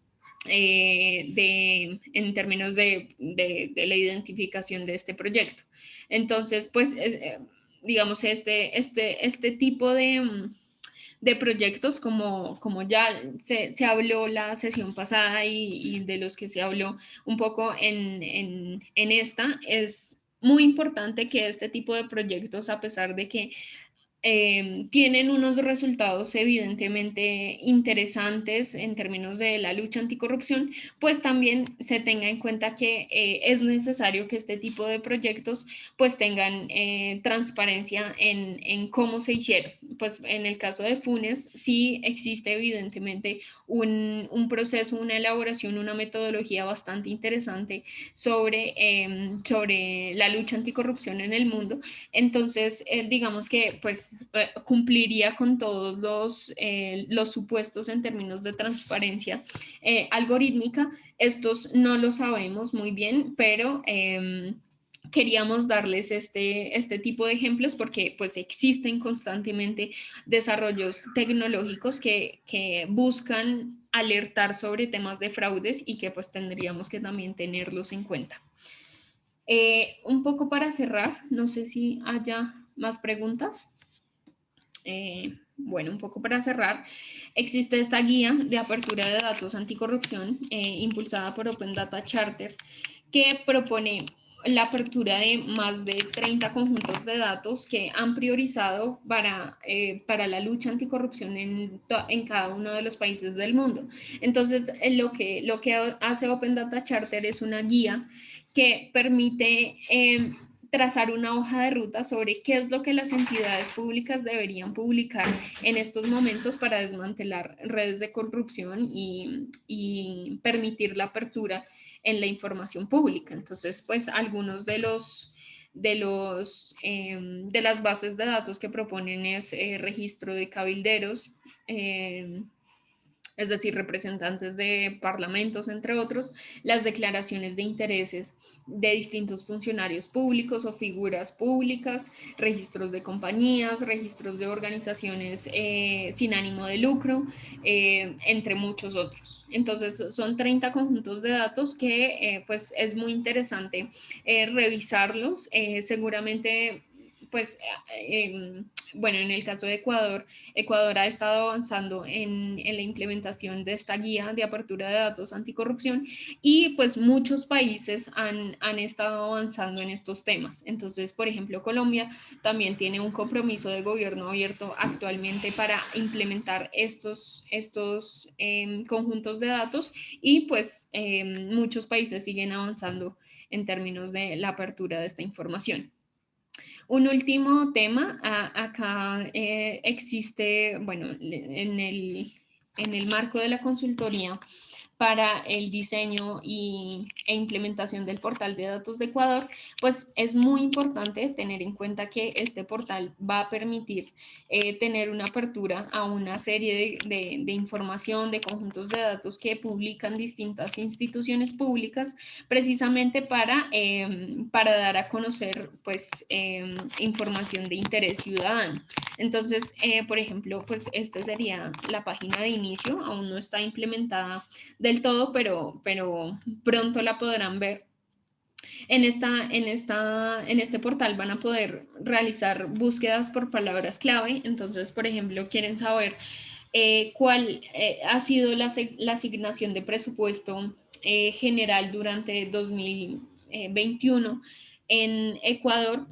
en términos de la identificación de este proyecto. Entonces, pues, digamos, este tipo de proyectos, como ya se habló la sesión pasada y de los que se habló un poco en esta, es muy importante que este tipo de proyectos, a pesar de que tienen unos resultados evidentemente interesantes en términos de la lucha anticorrupción, pues también se tenga en cuenta que es necesario que este tipo de proyectos pues tengan transparencia en cómo se hicieron. Pues en el caso de Funes sí existe evidentemente un proceso, una elaboración, una metodología bastante interesante sobre la lucha anticorrupción en el mundo. Entonces, digamos que pues cumpliría con todos los supuestos en términos de transparencia algorítmica. Estos no lo sabemos muy bien, pero queríamos darles este tipo de ejemplos porque pues existen constantemente desarrollos tecnológicos que buscan alertar sobre temas de fraudes y que pues tendríamos que también tenerlos en cuenta. Un poco para cerrar, no sé si haya más preguntas. Bueno, un poco para cerrar, existe esta guía de apertura de datos anticorrupción impulsada por Open Data Charter, que propone la apertura de más de 30 conjuntos de datos que han priorizado para la lucha anticorrupción en cada uno de los países del mundo. Entonces, lo que hace Open Data Charter es una guía que permite trazar una hoja de ruta sobre qué es lo que las entidades públicas deberían publicar en estos momentos para desmantelar redes de corrupción y permitir la apertura en la información pública. Entonces, pues algunos de las bases de datos que proponen es registro de cabilderos, es decir, representantes de parlamentos, entre otros, las declaraciones de intereses de distintos funcionarios públicos o figuras públicas, registros de compañías, registros de organizaciones sin ánimo de lucro, entre muchos otros. Entonces, son 30 conjuntos de datos que pues es muy interesante revisarlos. Seguramente pues, bueno, en el caso de Ecuador, Ecuador ha estado avanzando en la implementación de esta guía de apertura de datos anticorrupción y pues muchos países han estado avanzando en estos temas. Entonces, por ejemplo, Colombia también tiene un compromiso de gobierno abierto actualmente para implementar estos conjuntos de datos y pues muchos países siguen avanzando en términos de la apertura de esta información. Un último tema, acá existe, bueno, en el marco de la consultoría para el diseño e implementación del portal de datos de Ecuador, pues es muy importante tener en cuenta que este portal va a permitir tener una apertura a una serie de información, de conjuntos de datos que publican distintas instituciones públicas, precisamente para dar a conocer pues información de interés ciudadano. Entonces, por ejemplo, pues esta sería la página de inicio, aún no está implementada del todo, pero pronto la podrán ver. En este portal van a poder realizar búsquedas por palabras clave. Entonces, por ejemplo, quieren saber cuál ha sido la asignación de presupuesto general durante 2021 en Ecuador,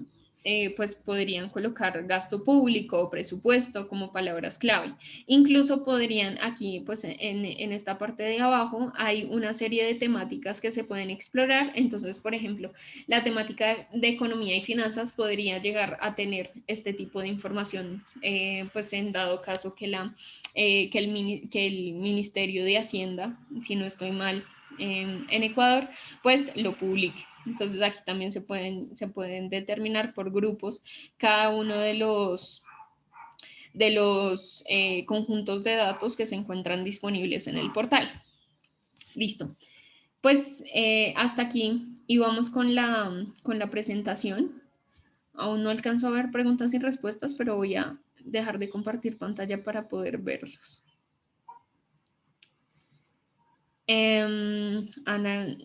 pues podrían colocar gasto público o presupuesto como palabras clave. Incluso podrían aquí, pues en esta parte de abajo, hay una serie de temáticas que se pueden explorar. Entonces, por ejemplo, la temática de economía y finanzas podría llegar a tener este tipo de información, pues en dado caso que el Ministerio de Hacienda, si no estoy mal, en Ecuador, pues lo publique. Entonces aquí también se pueden determinar por grupos cada uno de los conjuntos de datos que se encuentran disponibles en el portal. Listo. Pues hasta aquí y vamos con la presentación. Aún no alcanzo a ver preguntas y respuestas, pero voy a dejar de compartir pantalla para poder verlos. Ana,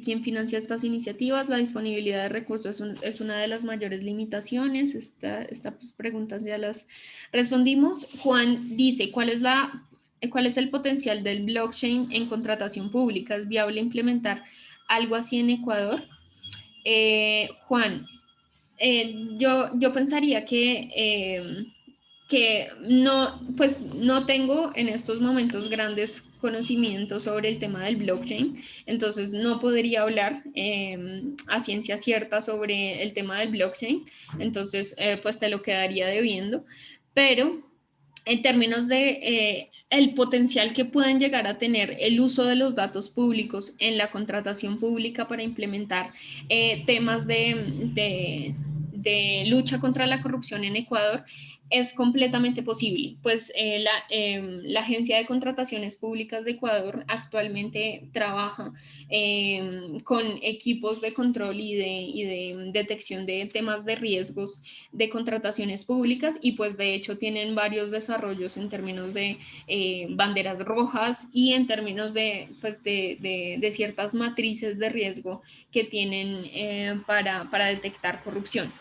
¿quién financia estas iniciativas? La disponibilidad de recursos es una de las mayores limitaciones. Estas preguntas ya las respondimos. Juan dice, ¿cuál es el potencial del blockchain en contratación pública? ¿Es viable implementar algo así en Ecuador? Juan, yo pensaría que no, pues no tengo en estos momentos grandes conocimientos sobre el tema del blockchain, entonces no podría hablar a ciencia cierta sobre el tema del blockchain, entonces pues te lo quedaría debiendo, pero en términos de el potencial que pueden llegar a tener el uso de los datos públicos en la contratación pública para implementar temas de lucha contra la corrupción en Ecuador, es completamente posible. Pues la Agencia de Contrataciones Públicas de Ecuador actualmente trabaja con equipos de control y de detección de temas de riesgos de contrataciones públicas y pues de hecho tienen varios desarrollos en términos de banderas rojas y en términos pues de ciertas matrices de riesgo que tienen para detectar corrupción.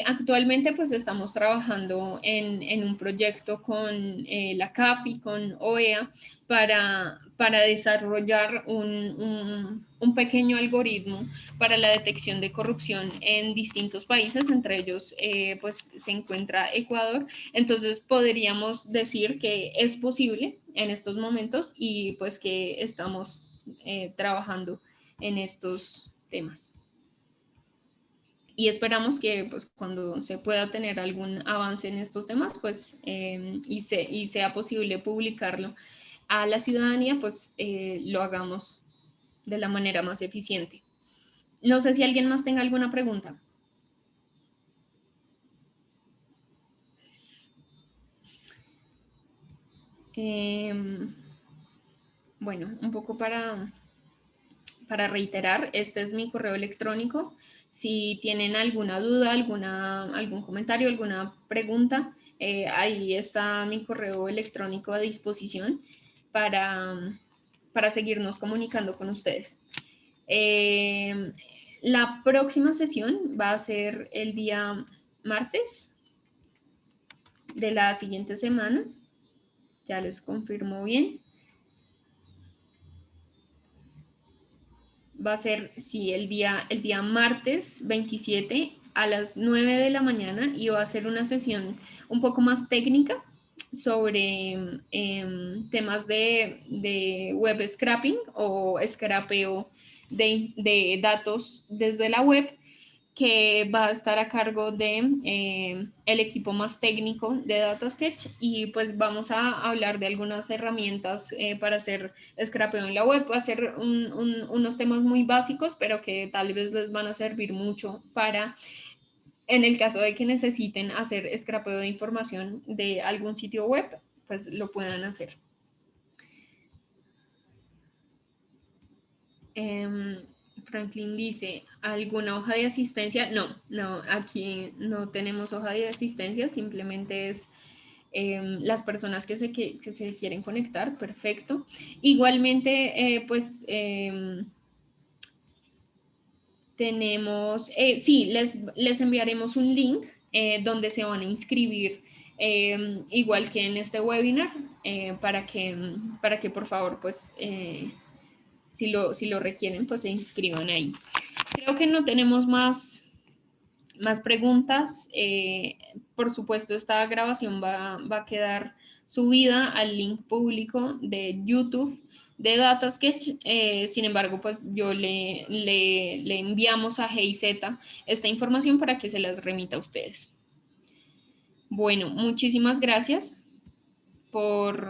Actualmente pues estamos trabajando en un proyecto con la CAFI, con OEA, para desarrollar un pequeño algoritmo para la detección de corrupción en distintos países, entre ellos pues se encuentra Ecuador. Entonces podríamos decir que es posible en estos momentos y pues que estamos trabajando en estos temas. Y esperamos que pues, cuando se pueda tener algún avance en estos temas pues, y sea posible publicarlo a la ciudadanía, pues lo hagamos de la manera más eficiente. No sé si alguien más tenga alguna pregunta. Bueno, un poco para reiterar, este es mi correo electrónico. Si tienen alguna duda, algún comentario, alguna pregunta, ahí está mi correo electrónico a disposición para, para seguirnos comunicando con ustedes. La próxima sesión va a ser el día martes de la siguiente semana. Ya les confirmo bien. Va a ser, sí, el día martes 27 a las 9 de la mañana y va a ser una sesión un poco más técnica sobre temas de web scrapping o scrapeo de datos desde la web, que va a estar a cargo de el equipo más técnico de DataSketch, y pues vamos a hablar de algunas herramientas para hacer scrapeo en la web. Va a ser unos temas muy básicos, pero que tal vez les van a servir mucho para, en el caso de que necesiten hacer scrapeo de información de algún sitio web, pues lo puedan hacer. Franklin dice, ¿alguna hoja de asistencia? No, aquí no tenemos hoja de asistencia, simplemente es las personas que se quieren conectar, perfecto. Igualmente, pues tenemos, sí, les enviaremos un link donde se van a inscribir, igual que en este webinar, para que por favor, pues, si lo requieren, pues se inscriban ahí. Creo que no tenemos más preguntas. Por supuesto, esta grabación va a quedar subida al link público de YouTube de DataSketch. Sin embargo, pues yo le enviamos a GIZ esta información para que se las remita a ustedes. Bueno, muchísimas gracias por